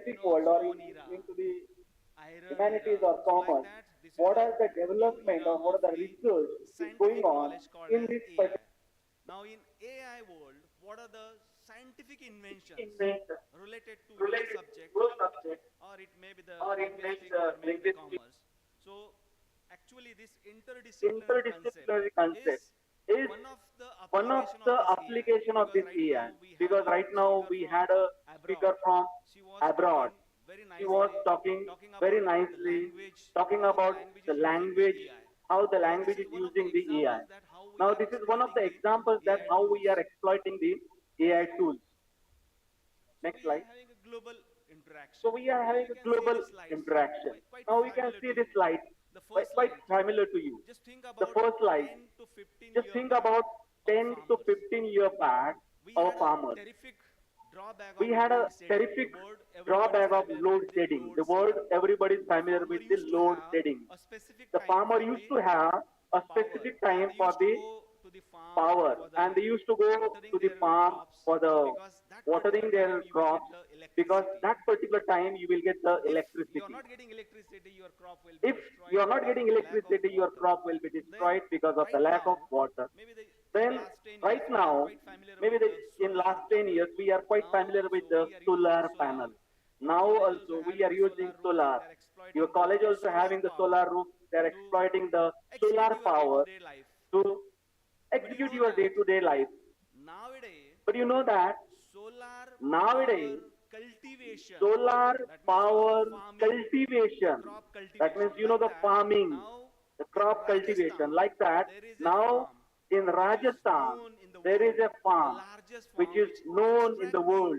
You scientific know, world or stone era, into the iron humanities era. or So like commerce, that, this is what a are the new development era or what of are the the research is going scientific on knowledge called in as this AI. Now in AI world, what are the scientific inventions particular related to your related to subject, your subject or it may be the or it makes linguistic or maybe the linguistic commerce? So actually this interdisciplinary concept interdisciplinary concept is is one of the one of application the of this AI, application of because this right AI. now we have Because a right now speaker we from had a abroad. speaker from She was abroad. talking very She was nicely, talking talking very about the nicely, language, talking how the about language the is using the language, AI. how the Now this language is is one of the using the AI. examples that how we Now are this is one of exploiting the the examples that AI how we are tools. exploiting the Next AI slide. tools. So Next we are slide. having a global So interaction. we are Now having you a can see global the slides, interaction. quite Now we can familiar see to this you. slide, The first quite slide, familiar to you. just think The about first slide, 10 to 15 just year think back, about our 10 to farmers. 15 year back, We our had a farmers. terrific drawback We of had a load shedding. The terrific word everybody is drawback of familiar load with the shedding. load The word shedding. everybody is The familiar farmer with the used to load have shedding. a specific The time farmer for used the to have a power, specific and time they for used to the go to the farm power for and the they used to go watering to the their farm crops, for the because that particular watering time their you will get crops the because electricity. that particular time you will get the If you are electricity. not getting electricity, your crop will be If you destroyed are not because getting of the lack of electricity, your water. crop will be Then destroyed because of the right lack of now, water. maybe in Then last 10 years right we are now, quite familiar maybe with the in solar last 10 panel. years, we are quite Now familiar with also the we are using solar solar. panel. Our Now college also also we having are the using solar roof. solar. They are Your exploiting the college also solar having the power solar roof. They are to exploiting the execute solar your power day-to-day life. to But you execute know your that day-to-day life. nowadays But you know that solar power nowadays cultivation, solar that means crop power farming, the cultivation, crop that means cultivation, you know like the that farming, now the in crop cultivation, Rajasthan like that. there is a Now farm in which is Rajasthan, known in the there is world, a the farm largest which farm is which known in the extracting world,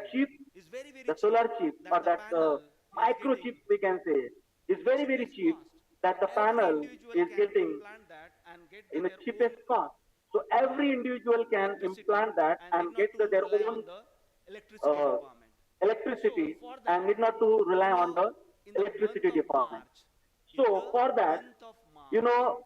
chip, is very, very the cheap, solar chip, or that the that panel is microchip, getting we can say, is very, very cheapest cheap, cost. that the Every panel individual is can getting implant that and get in the their own cheapest cost. So every individual can electricity implant that and need and get not to their rely own on the electricity uh, department. So electricity for and that, need not to rely on the in the month electricity of department. March, in So the for that, month of you March, know,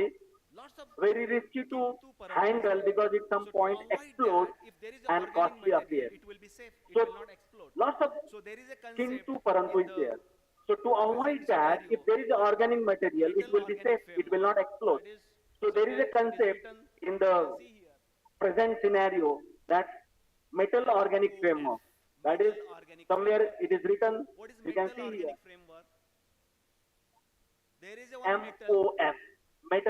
costly, lots of very risky to kintu parantu handle is there. because at some So to point avoid explode that, if there is an and organic costly material, appear. it will be safe. It So will not explode. lots of So there is a concept kintu parantu in is the there. So to avoid present that, if scenario there is that organic material, it metal will be organic safe. It will framework. not explode. That is So there is a somewhere it is concept written. in You can the see here. present scenario that metal organic MOF, framework. That is metal organic somewhere framework. it is written. What is You can metal see here. organic framework? There is a one metal. MOF, metal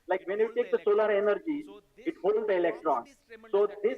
Like when you take the solar energy, it holds the electron. So this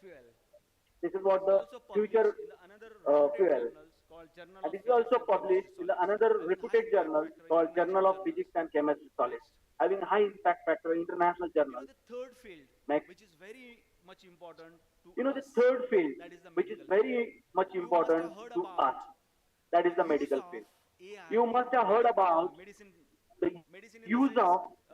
fuel. This is what This is the also future published in the another reputed fuel. journals called Journal And of this is Physics also and Chemistry published in Solids, another having high reputed impact journal factor in called international Journal of journals. Physics and Chemistry Solids, Next, having high impact factor in international you know journals. the third field, Next, which is very much important to you know the us, third field, that is the which is medical field. very much You must have important heard to us, about that the is the use medical of field. AI You must have heard about medicine. the Medicine in the use sense, of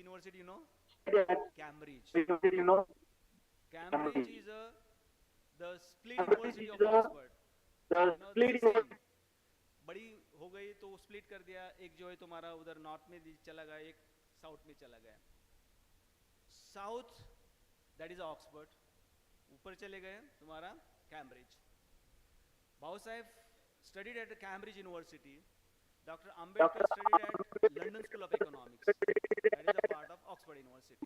university, you know? Cambridge. Because you know, Cambridge is the split university of Oxford. the You know, this is split same. बड़ी हो गई तो split कर दिया, एक जो है तुम्हारा उधर नॉर्थ में चला गया, एक साउथ में चला गया. साउथ दैट इज ऑक्सफोर्ड, ऊपर चले गए तुम्हारा कैम्ब्रिज. भाऊ साहेब studied at Cambridge University. Dr. Ambedkar studied at London School of Economics. That is a part of Oxford University.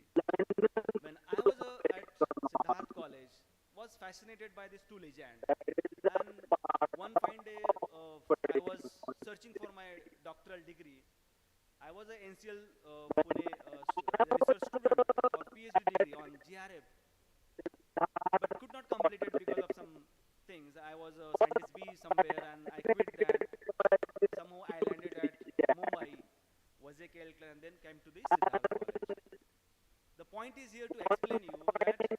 When I was at Siddharth College, was fascinated by these two legends. And one fine day, I was searching for my doctoral degree. I was an NCL Pune research student for PhD degree on GRF, but could not complete it because of some things. I was a scientist B somewhere and I quit that. Somehow I landed at Mumbai, was a calculator, and then came to the Siddharth College. The point is here to explain you that I was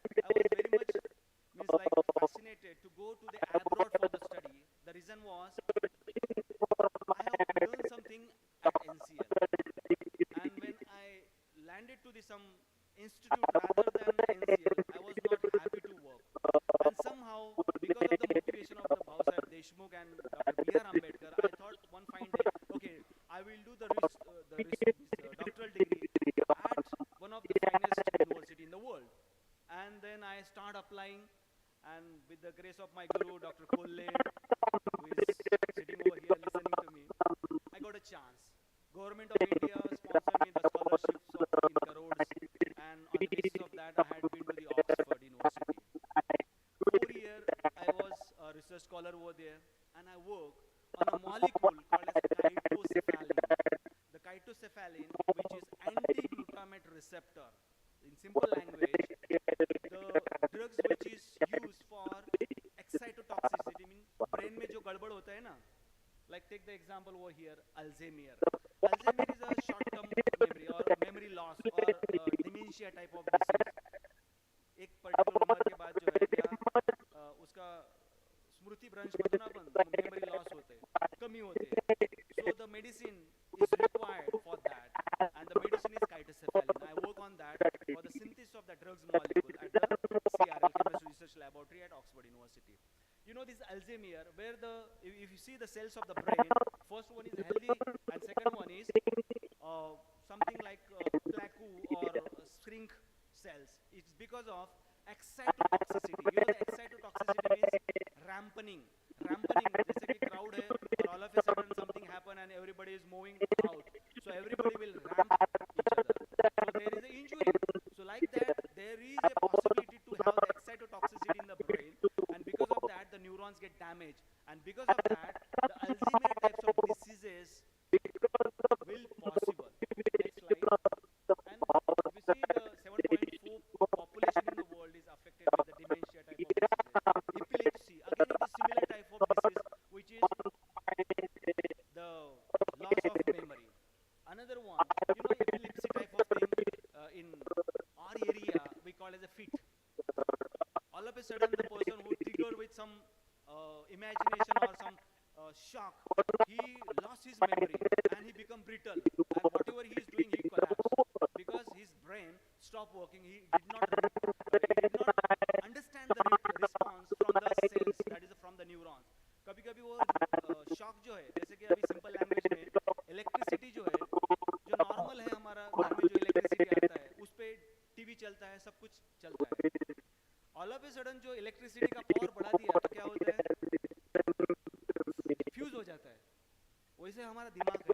very much fascinated to go to the abroad for the study. The reason was I have learned something at NCL, and when I landed to the some institute rather than NCL, I was not happy to work. And somehow, because of the motivation of the Bhavsaheb Deshmukh and Dr. B.R. Ambedkar, I thought one fine day, okay, I will do the doctoral degree at one of the finest university in the world. And then I start applying, and with the grace of my guru, Dr. Kolle, who is sitting over here listening to me, I got a chance. Government of India sponsored me the scholarships of 3 crores, and on the basis of that, I had been to the Oxford University. 4 years, I was a research scholar over there, and I worked on a molecule called as chitocephalin. The chitocephalin, which is anti-glutamate receptor. In simple language, the drugs which is used for excitotoxicity, means brain में जो गड़बड़ होता है ना, like take the example over here, Alzheimer. Alzheimer is a short-term memory or memory loss or dementia type of disease. एक particular उम्र के बाद जो है क्या उसका स्मृति भ्रंश मधुनापन memory loss होते हैं, कमी होते हैं. So the medicine is required for that, and the medicine is chitocephalin. I work on that for the synthesis of the drugs molecule at the CRL Chemistry Research Laboratory at Oxford University. You know this Alzheimer, where if you see the cells of the brain, first one is healthy and second one is something like plaque or shrink cells. It's because of excitotoxicity. You know the excitotoxicity means rampening. Rampening, जैसे कि crowd है और all of a sudden something happen and everybody is moving out. So everybody will ramp each other. So there is an injury. So like that, there is a possibility to have the excitotoxicity in the brain, and because of that, the neurons get damaged. And because of that, the Alzheimer types of diseases will possible. Next slide. And if you see the 7.4 population in the world is affected with the dementia type of disease. Epilepsy, again it is similar type of disease, which is the loss of memory. Another one, you know, epilepsy type of thing in our area we call as a fit. All of a sudden the person who triggered with some imagination or some shock, he lost his memory and he become brittle, and whatever he is doing he collapsed because his brain stopped working. He did not understand the response from the cells, that is from the neurons. कभी कभी वो shock जो है, जैसे कि अभी simple language में electricity जो है, जो नॉर्मल है हमारा घर में जो इलेक्ट्रिसिटी आता है उस पे टीवी चलता है, सब कुछ चलता है. ऑल ऑफ ए सडन जो इलेक्ट्रिसिटी का पावर बढ़ा दिया तो क्या होता है, फ्यूज हो जाता है. वैसे हमारा दिमाग है,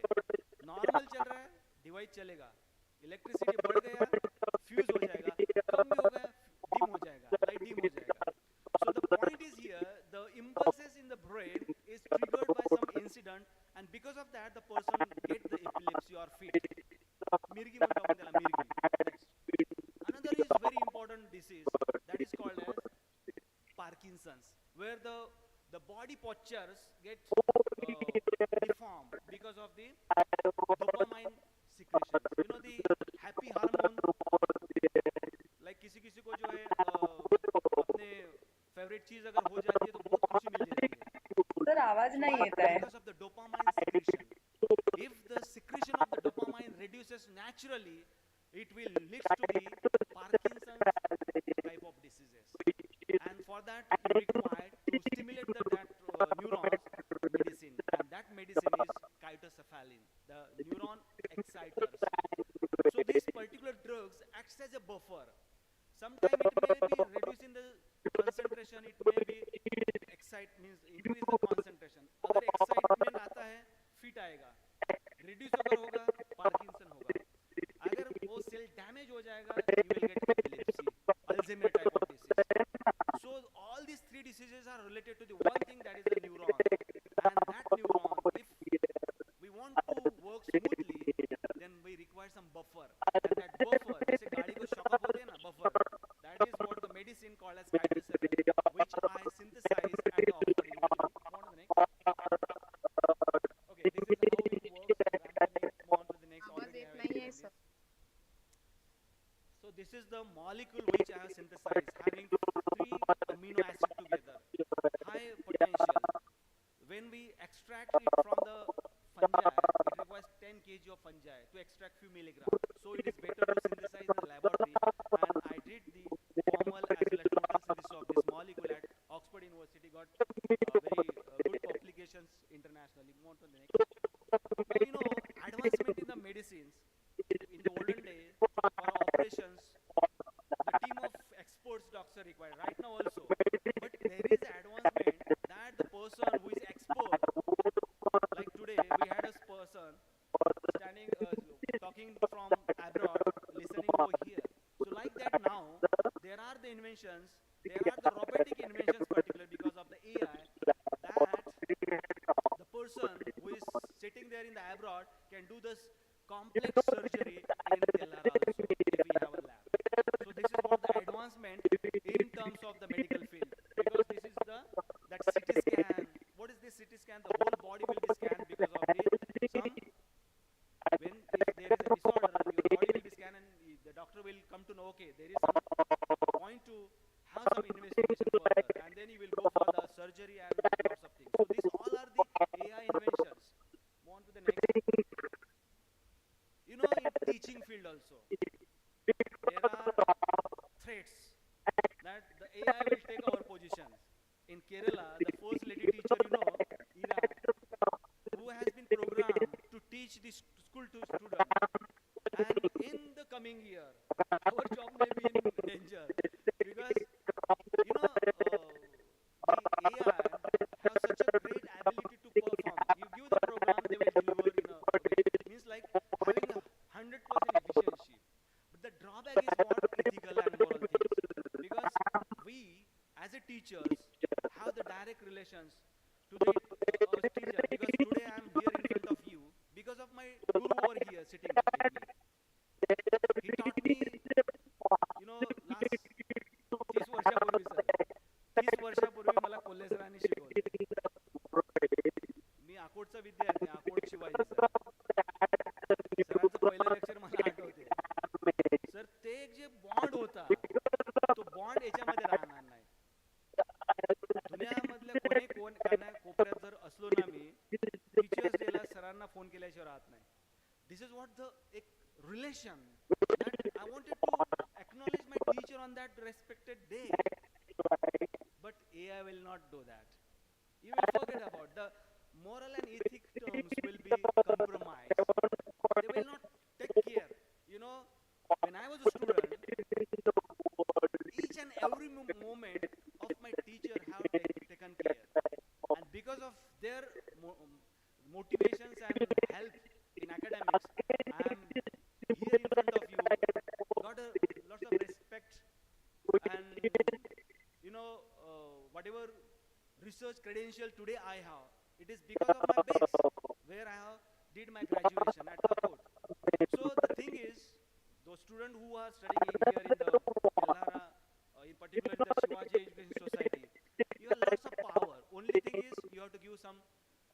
नॉर्मल चल रहा है डिवाइस चलेगा, इलेक्ट्रिसिटी बढ़ गया फ्यूज हो जाएगा, कम भी हो गया डिम हो जाएगा, लाइट डिम हो जाएगा. So the point is here, the impulses in the brain is triggered by some incident, and because of that the person get the epilepsy or fit. मिर्गी म्हणतो आपण त्याला, मिर्गी. Another is very important disease that is called as Parkinson's, where the body postures get deformed because of the dopamine secretions. You know the happy hormone, like किसी किसी को जो है अपने फेवरेट चीज अगर हो जाती है तो बहुत खुशी मिल जाती है. सर आवाज नहीं येता है. Because of the dopamine secretion. If the secretion of the dopamine reduces naturally, it will lead to the Parkinson's type of diseases. And for that, you require to stimulate that neurons medicine, and that medicine is cytocephalin, the neuron exciters. So these particular drugs acts as a buffer. Sometimes it may be reducing the concentration, it may be excite means increase the concentration. अगर excitement आता है, fit आएगा. Reduce अगर होगा, Parkinson होगा. अगर वो cell damage हो जाएगा, you will get epilepsy, Alzheimer type of disease. So all these three diseases are related to the one thing, that is the neuron. And that neuron, if we want to work smoothly, then we require some buffer. And that buffer, जैसे गाड़ी को shock up होते हैं ना, buffer. That is what the medicine called as cytocephalin, which I synthesize at the Oxford University. Go on to the next. Okay, this is how it works. Move on to the next. Already I have explained this. So this is the molecule which I have synthesized, having 3 amino acids together, high potential. When we extract it from the fungi, it requires 10 kg of fungi to extract few milligrams. So it is better to synthesize in the laboratory, and I did the formal as well as total synthesis of this molecule at Oxford University, got very good publications internationally. Move on to the next. Now, you know, advancement in the medicines, in the olden days, for operations, the team of experts doctor required, right now also. But there is advancement that the person who is expert, like today, we had a person standing, talking from abroad, listening over here. So like that now, there are the inventions, there are the robotic inventions particularly because of the AI, that the person who is sitting there in the abroad can do this complex surgery in Tellara also, if we have a lab. So this is what the advancement in terms of the medical field, because this is the that CT scan. What is this CT scan? The whole body will be scanned because of the some when if there is a disorder, your body will be scanned, and the doctor will come to know, okay, there is some point to have some investigation further, and then you will go for the surgery and lots of things. So these all are the AI inventions. Move on to the next. You know, in teaching field also, there are threats that the AI will take our positions. In Kerala, the first lady teacher, you know, Ira, who has been programmed to teach the school to students. And in the coming year, our job may be in danger, because, you know, the AI have such a great ability to perform. You give the program, they will deliver in a way. It means like having a 100% efficiency. But the drawback is what ethical and moral things. Because we, as a teachers, have the direct relations to the teacher. Because today I am here in front of you because of my guru over here sitting with me. He taught me, you know, last 30 वर्षापूर्वी sir, 30 वर्षापूर्वी मला कोल्हे सरांनी शिकवलं. मी आकोटचा विद्यार्थी, Akot Shivaji sir. सरांचं पहिलं lecture मला आठवते. सर ते एक जे बॉन्ड होता, तो बॉन्ड याच्यामध्ये राहणार नाही. दुनियामधल्या कोपऱ्यात जर असलो ना मी, टीचर्स डेला सरांना फोन केल्याशिवाय राहत नाही. This is what the relation that I wanted to acknowledge my teacher on that respected day. But AI will not do that. You will forget about the moral and ethic terms will be compromised. They will not take care. You know, when I was a student, each and every moment of my teacher have taken care. And because of their motivations and help in academics, I am here in front of you, got lots of respect, and you know, whatever research credential today I have, it is because of my base, where I have did my graduation at Akot. So the thing is, those students who are studying here in the Tellara, in particular in the Shivaji Education Society, you have lots of power. Only thing is, you have to give some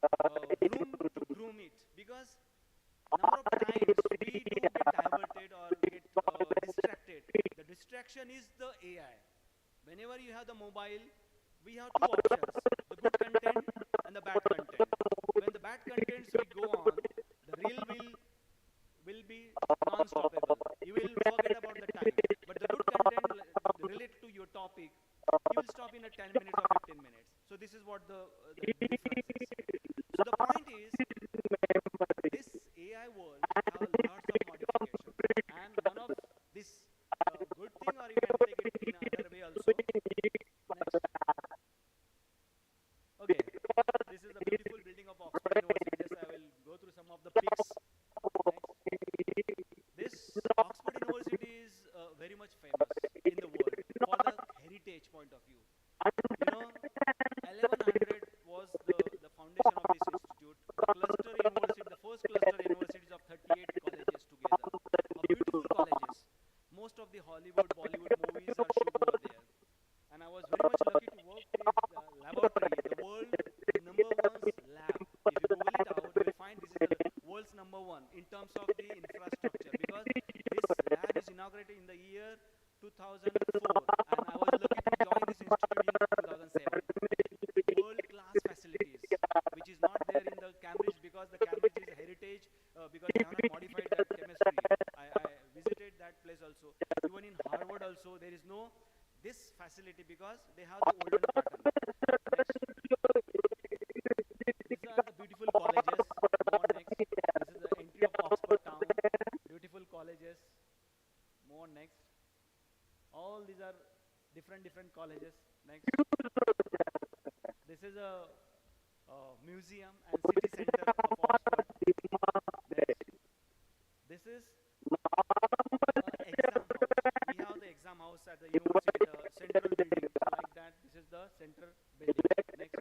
room to groom it, because number of times we do get diverted or get distracted. The distraction is the AI. Whenever you have the mobile, we have two options, the good content and the bad content. When the bad contents will go on, the reel will be non-stoppable. you will forget about the time. But the good content related to your topic, you will stop in a 10 minutes or 15 minutes. So this is what the difference is. So the point is, this AI world have lots of modifications, and one of this good thing, or you can take it in another way also. Next. Okay, this is the beautiful building of Oxford University. Just I will go through some of the pics. Next. This Oxford University is very much famous in the world for the heritage point of view. You know, 1100 was the foundation of this institute. The cluster university, the first cluster universities of 38 colleges together, beautiful colleges. Most of the Hollywood, Bollywood movies are shoot over there. And I was very much lucky to work in the laboratory, the world number one lab. If you Google it out, you will find this is the world's number one in terms of the infrastructure, because this lab is inaugurated in the year 2004, and I was lucky to join this institute in 2007. World-class facilities, which is not there in the Cambridge, because the Cambridge is a heritage, because they have not modified that chemistry. I visited that place also. Even in Harvard also, there is no this facility because they have the older pattern. Next. These are the beautiful colleges. More next. This is the entry of Oxford town. Beautiful colleges. More next. All these are different colleges. Next. This is a museum and city center of Oxford. Next. This is exam house. We have the exam house at the university, the central building, like that. This is the central building. Next.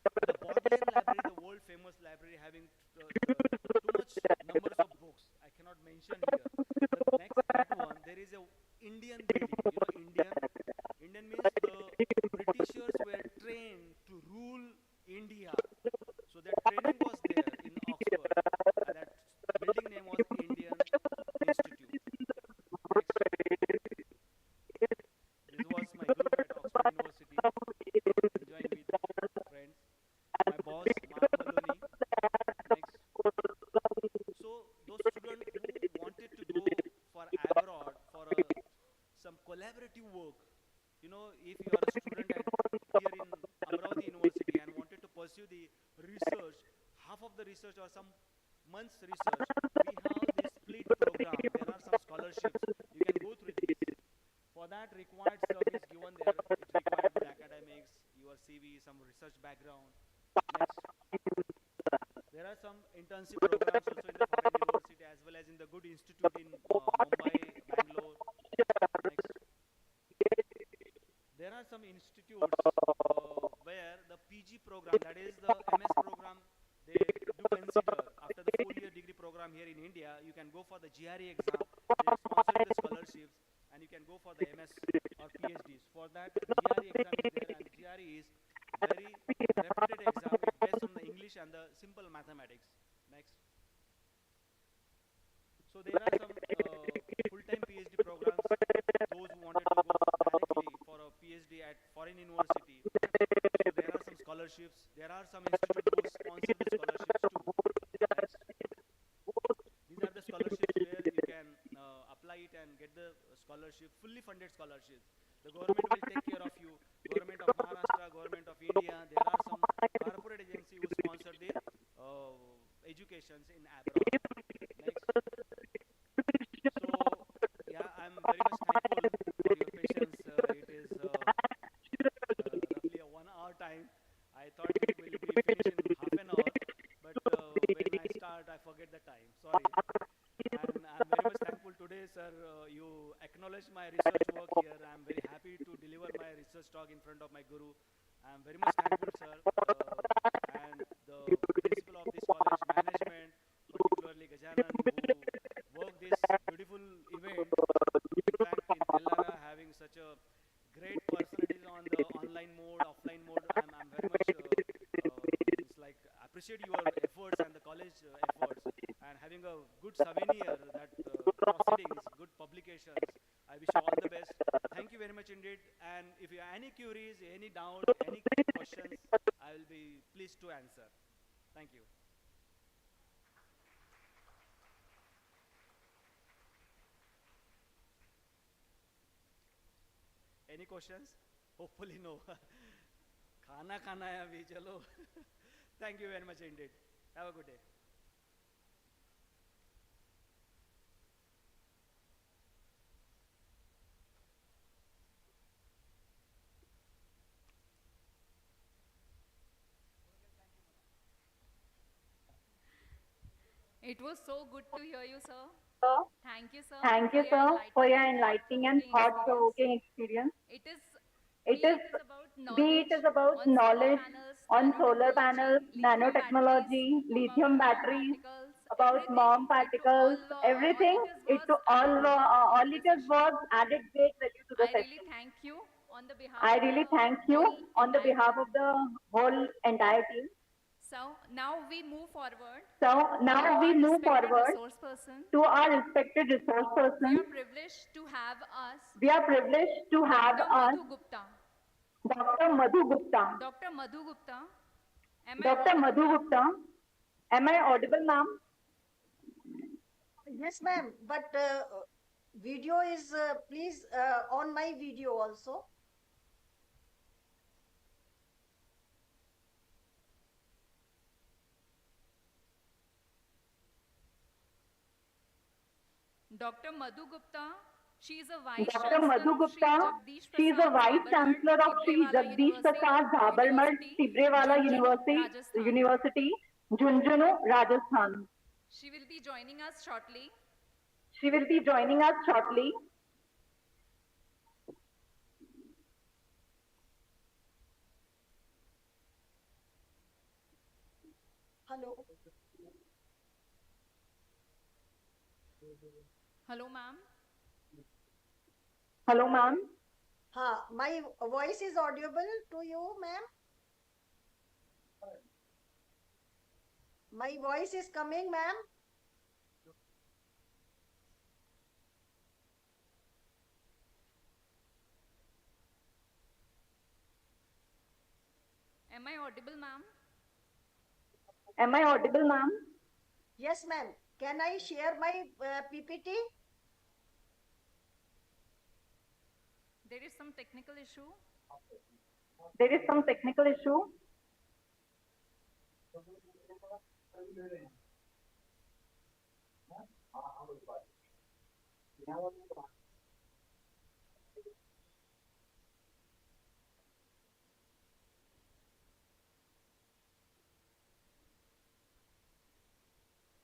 The Bodleian Library, the world famous library, having too much numbers of books. I cannot mention here. The next that one, there is a Indian building. You know, Indian means the Britishers were trained to rule India. So their training was there in Oxford. And that building name was Indian Institute. Next. This was my group at Oxford University, enjoying with friends. My boss, Mark Maloney. Next. So those students who wanted to go for abroad for some collaborative work, you know, if you are a student here in Amravati University and wanted to pursue the research, half of the research or some months research, we have this split program. There are some scholarships. You can go through this. For that, required stuff is given there. It required the academics, your CV, some research background. Next. There are some internship programs also in the foreign university as well as in the good institute in Mumbai, Bangalore. Next. There are some institutes where the PG program, that is the MS program, they do consider after the 4-year degree program here in India, you can go for the GRE exam. They sponsor the scholarships, and you can go for the MS or PhDs. For that, the GRE exam is there, and GRE is very reputed exam. It's based on the English and the simple mathematics. Next. So there are some full-time PhD programs. Those who wanted to go directly for a PhD at foreign university. So there are some scholarships. There are some institutes who sponsor the scholarships too. Next. These are the scholarships where you can apply it and get the scholarship, fully funded scholarships. The government will take care of you. Government of Maharashtra, government of India. There are some corporate agency who sponsor the educations in abroad. Next. So yeah, I'm very much thankful for your patience. It is roughly a 1 hour time. I thought it will be finished in half an hour, but when I start, I forget the time. Sorry. And I'm very much thankful today, sir. You acknowledged my research work here. I'm very happy to deliver my research talk in front of my guru. I'm very much thankful, sir. And the principal of this college, management, particularly Gajanan, who worked this beautiful event. In fact, in Tellara, having such a great personalities on the online mode, offline mode, I'm very much it's like appreciate your efforts and the college efforts, and having a good souvenir that proceedings, good publications. I wish you all the best. Thank you very much indeed. And if you have any queries, any doubts, any questions, I will be pleased to answer. Thank you. Any questions? Hopefully no. खाना खाना है अभी चलो. Thank you very much indeed. Have a good day. It was so good to hear you, sir. Sir, Thank you, sir, thank for you, your sir, for enlightening your and enlightening and thought-provoking experience. thought-provoking experience. It is, It be is, it is about be knowledge it is about on solar knowledge panels, on solar nanotechnology, panels, lithium batteries, nanotechnology, about lithium mom batteries, particles, about everything. mom particles, All everything. it is was added All value to it the is session. was added great value to the I really session. thank you on the behalf I of really the thank you whole on the entire behalf team. of the whole entire team. So now we move forward So to now we our move respected forward resource person. to our respected resource We are person. privileged to have us We are privileged to have Dr. us Madhu Gupta. Dr. Madhu Gupta. Dr. Madhu Gupta, am I Dr. audible, Madhu ma'am? Gupta. Am I audible, ma'am? Yes, ma'am. But video is please on my video also. Dr. Madhu Gupta, she is a Vice Dr. Chancellor Madhu of Sri Gupta. Jagdish She is a Prasad Vice Zabarmat Chancellor of Sri Tibrewala Jagdish Prasad University, Tibrewala Jhunjhunu, Rajasthan. University, Jhunjhunu, Rajasthan. She will be joining us shortly. She will be joining us shortly. Hello. Hello, ma'am. Hello, ma'am. My voice is audible to you, ma'am? My voice is coming, ma'am? Am I audible, ma'am? Am I audible, ma'am? Yes, ma'am. Can I share my PPT? There is some technical issue. There is some technical issue.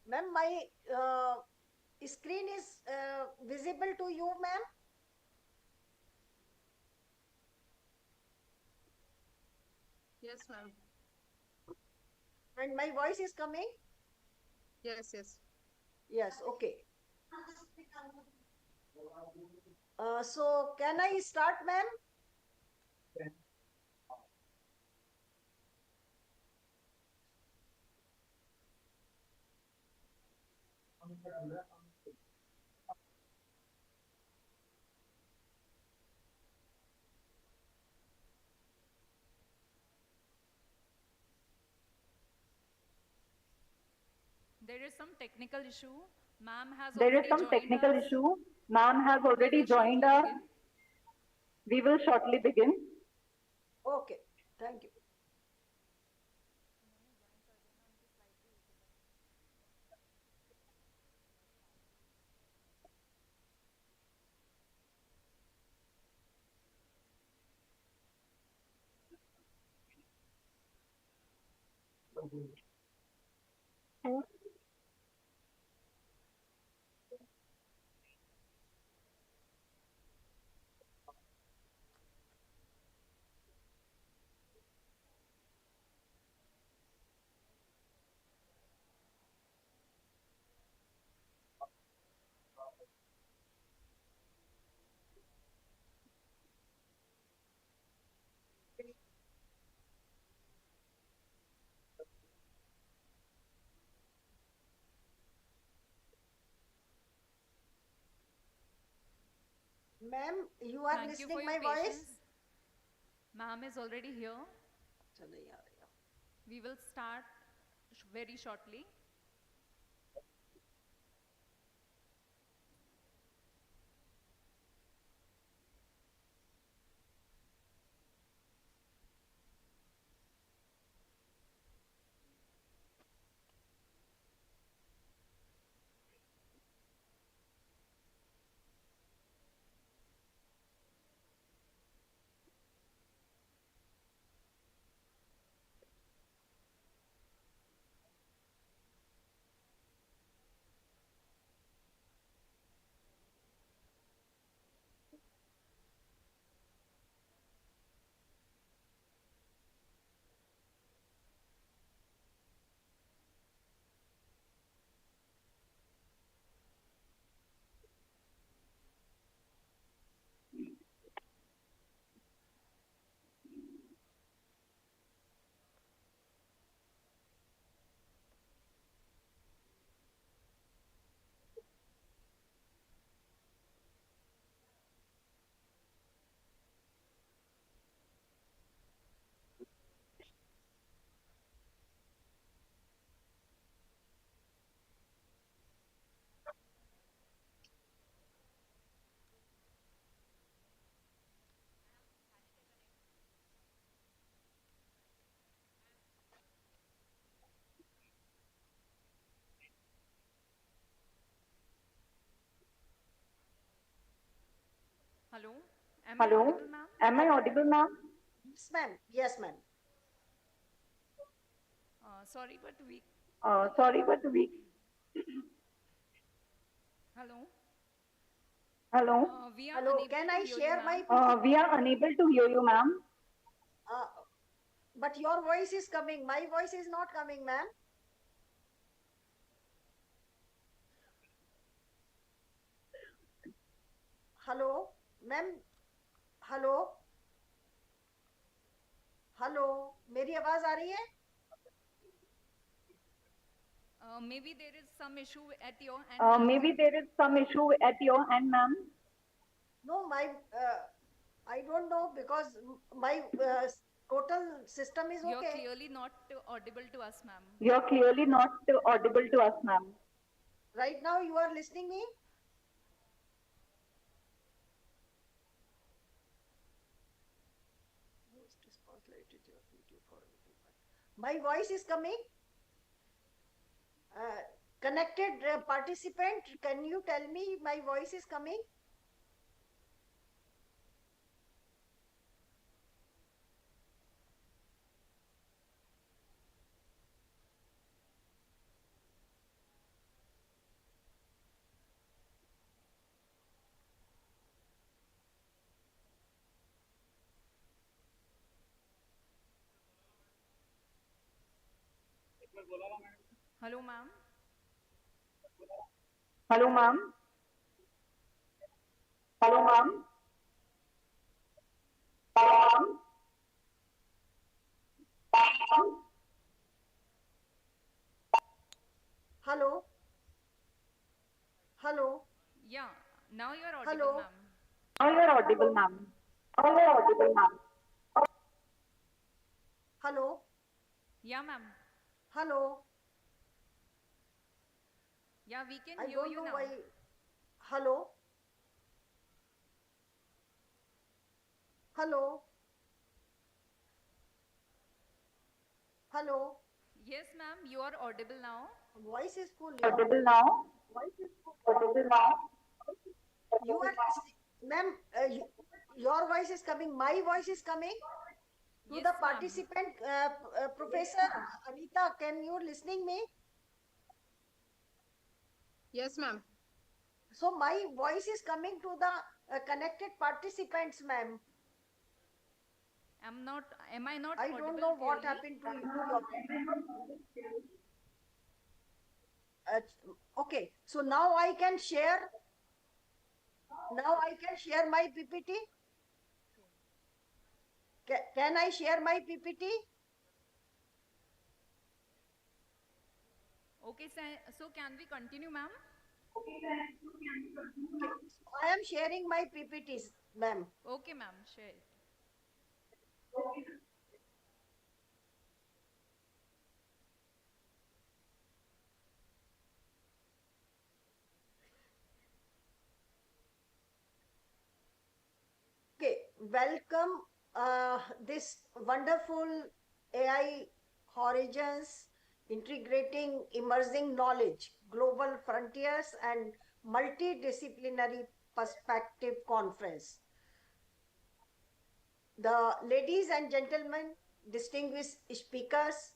Ma'am, my screen is visible to you, ma'am? Yes, ma'am. And my voice is coming? Yes, yes. Yes, okay. So can I start, ma'am? There is some technical issue. Ma'am has There is already some joined technical us. issue. Ma'am has We already will joined shortly us. begin. We will shortly begin. Okay, thank you. Ma'am, you are Thank you for listening your my voice? patience. Ma'am is already here. We will start very shortly. Hello. Am I Hello, audible, ma'am? am I audible, ma'am? Yes, ma'am. Yes, ma'am. Sorry, but we. Sorry, but we. Hello. Hello. We are Hello. unable Can to I hear you, share my ma'am. We are unable to hear you, ma'am. But your voice is coming. My voice is not coming, ma'am. Hello ma'am hello hello मेरी आवाज आ रही है Maybe there is some issue at your end, ma'am. Maybe there is some issue at your end, ma'am. no my I don't know because my total system is You're okay clearly not audible to us, ma'am. You're clearly not audible to us, ma'am. right now you are listening me my voice is coming connected participant can you tell me my voice is coming Hello, ma'am. Hello, ma'am. Hello, ma'am. Hello, ma'am. hello hello Yeah, now you're audible, hello ma'am. Now you're audible, ma'am. Now you're audible, ma'am. hello Yeah, ma'am. hello Yeah, we can I hear don't you know now. why hello hello hello Yes, ma'am, you are audible now. voice is full Audible now. Audible now. you are ma'am your voice is coming my voice is coming to Yes, the ma'am. participant professor Anita can you listening me Yes, ma'am. so my voice is coming to the connected participants ma'am Am I not I audible don't know what clearly? happened to your okay so now I can share my ppt can I share my ppt Okay, so can we continue, ma'am? okay. I am sharing my ppts ma'am Okay, ma'am, share it. okay welcome this wonderful AI horizons integrating emerging knowledge global frontiers and multidisciplinary perspective conference the ladies and gentlemen, distinguished speakers,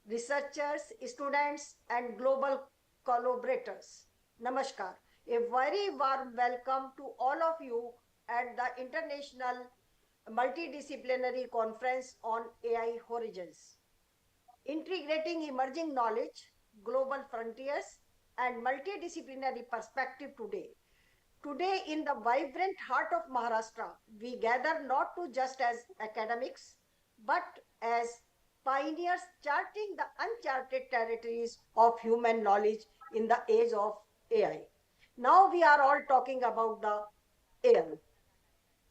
researchers, students, and global collaborators. Namaskar. A very warm welcome to all of you at the International Multidisciplinary Conference on AI Horizons. Integrating emerging knowledge, global frontiers, and multidisciplinary perspective today. Today, in the vibrant heart of Maharashtra, we gather not to just as academics, but as pioneers charting the uncharted territories of human knowledge in the age of AI. Now we are all talking about the AI,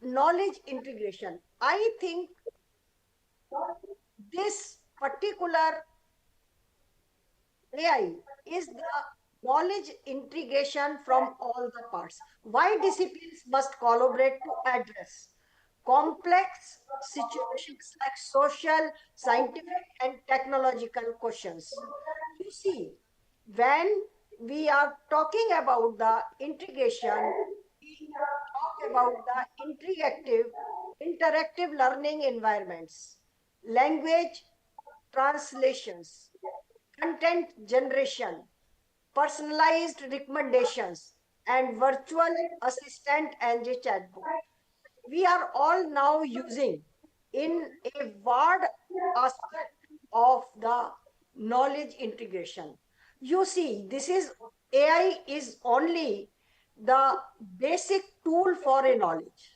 knowledge integration. I think this particular AI is the knowledge integration from all the parts. Why disciplines must collaborate to address complex situations like social, scientific, and technological questions. You see, when we are talking about the integration, we talk about the interactive learning environments, language translations, content generation, personalized recommendations, and virtual assistant and a chatbot. We are all now using in a wide aspect of the knowledge integration. You see, this is AI is only the basic tool for a knowledge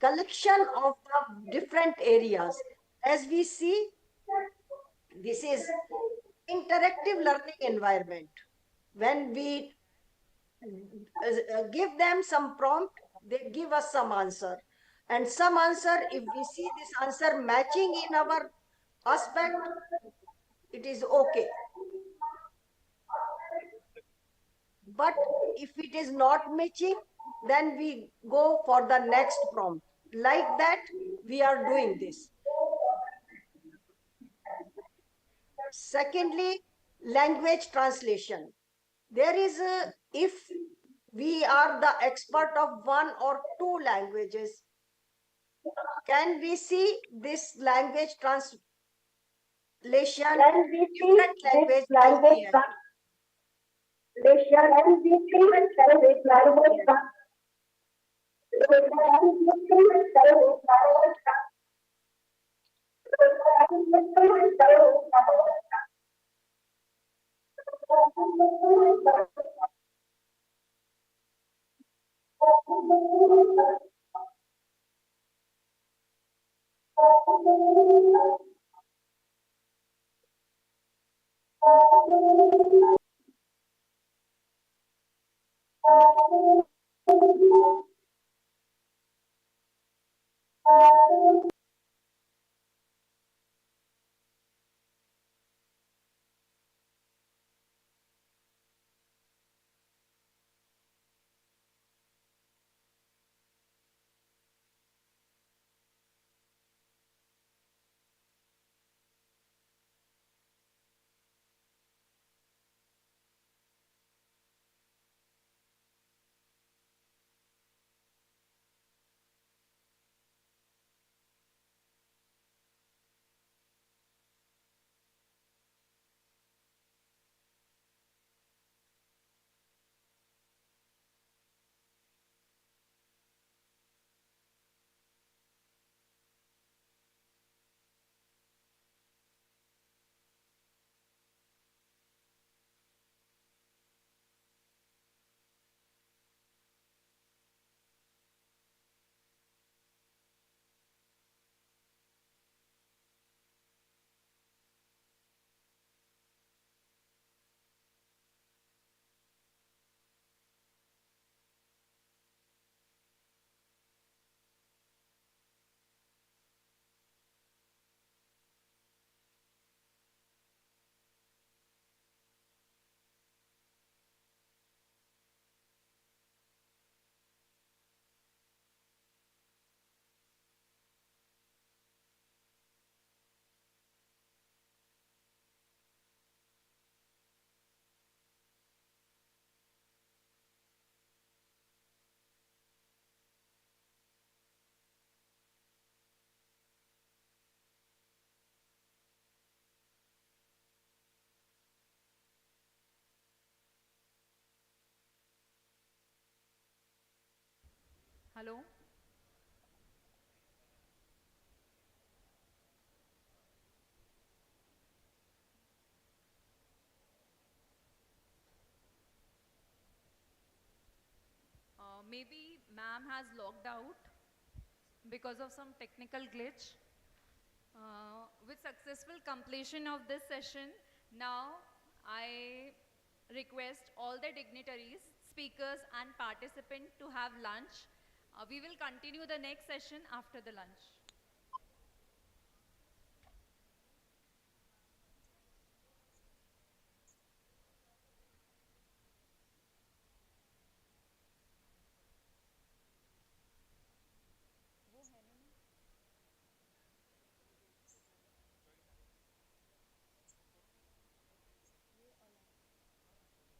collection of the different areas. As we see, this is interactive learning environment. When we give them some prompt, they give us some answer. And some answer, if we see this answer matching in our aspect, it is okay. But if it is not matching, then we go for the next prompt. Like that, we are doing this. Secondly, language translation. There is a, if we are the expert of one or two languages, can we see this language translation, Can we see different this language by language AI? translation? Can we see this language Hello? Maybe ma'am has logged out because of some technical glitch. With successful completion of this session, now I request all the dignitaries, speakers and participants to have lunch. We will continue the next session after the lunch.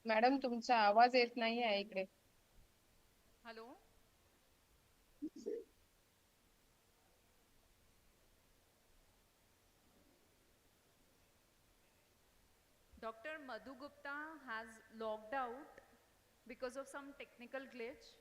Madam तुमचा आवाज येत नाही आहे इकडे. Hello? Dr. Madhu Gupta has logged out because of some technical glitch.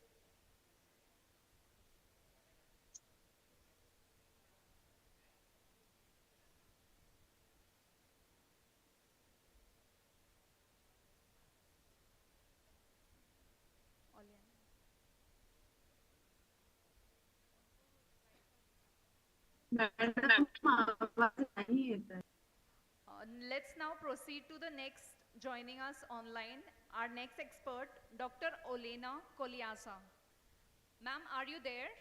Let's now proceed to the next joining us online. Our next expert, Dr. Olena Koliasa. Ma'am, are you there?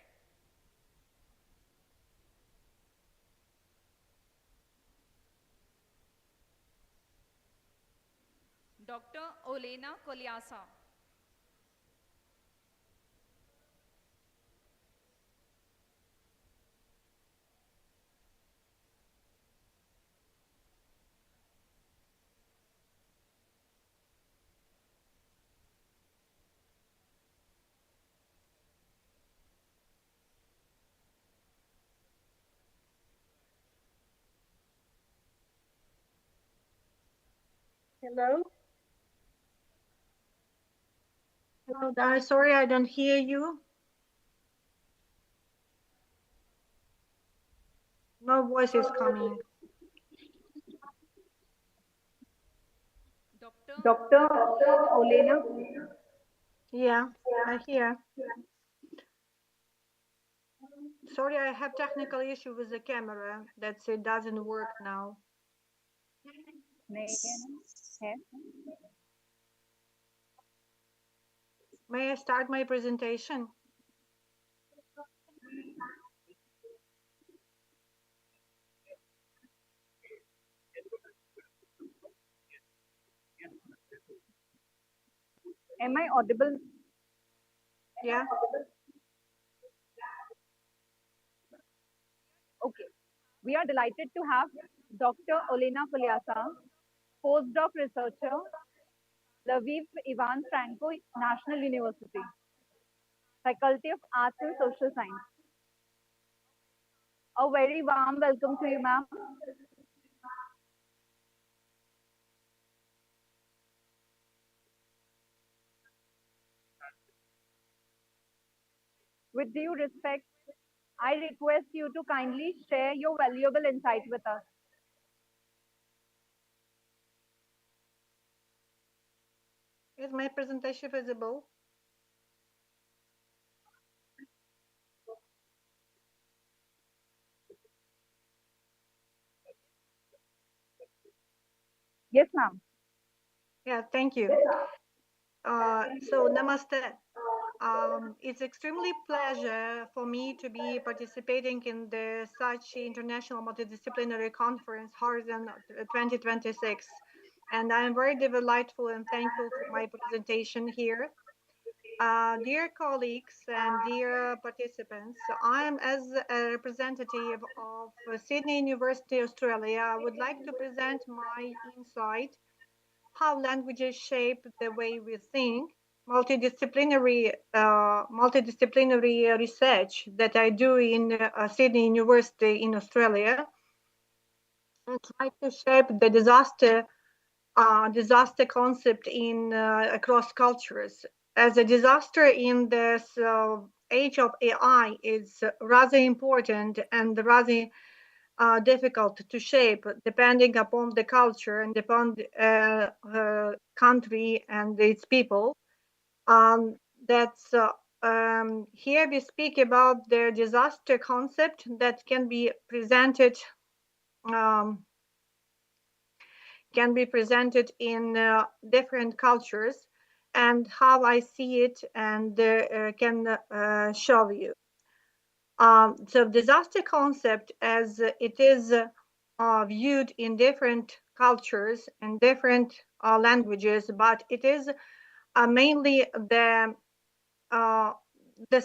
Dr. Olena Koliasa. Hello? Hello, sorry, I don't hear you. No voice is coming. Dr. Olena. Yeah, I hear. Sorry, I have technical issue with the camera. That's it doesn't work now. May I start my presentation? Am I audible? Yeah. Okay. We are delighted to have Dr. Olena Koliasa, postdoc researcher, Lviv Ivan Franco National University, Faculty of Arts and Social Science. A very warm welcome to you, ma'am. With due respect, I request you to kindly share your valuable insight with us. Is my presentation visible? Yes, ma'am. Yeah, thank you. So namaste. It's extremely pleasure for me to be participating in the such international multidisciplinary conference Horizon 2026, and I'm very delightful and thankful for my presentation here. Dear colleagues and dear participants, I am as a representative of Sydney University, Australia. I would like to present my insight how languages shape the way we think, multidisciplinary research that I do in Sydney University in Australia, and try to shape the disaster concept in across cultures. As a disaster in this age of AI is rather important and rather difficult to shape depending upon the culture and upon the country and its people. That's here we speak about the disaster concept that um, can be presented in different cultures, and how I see it and can show you. So disaster concept as it is viewed in different cultures and different languages, but it is mainly uh, the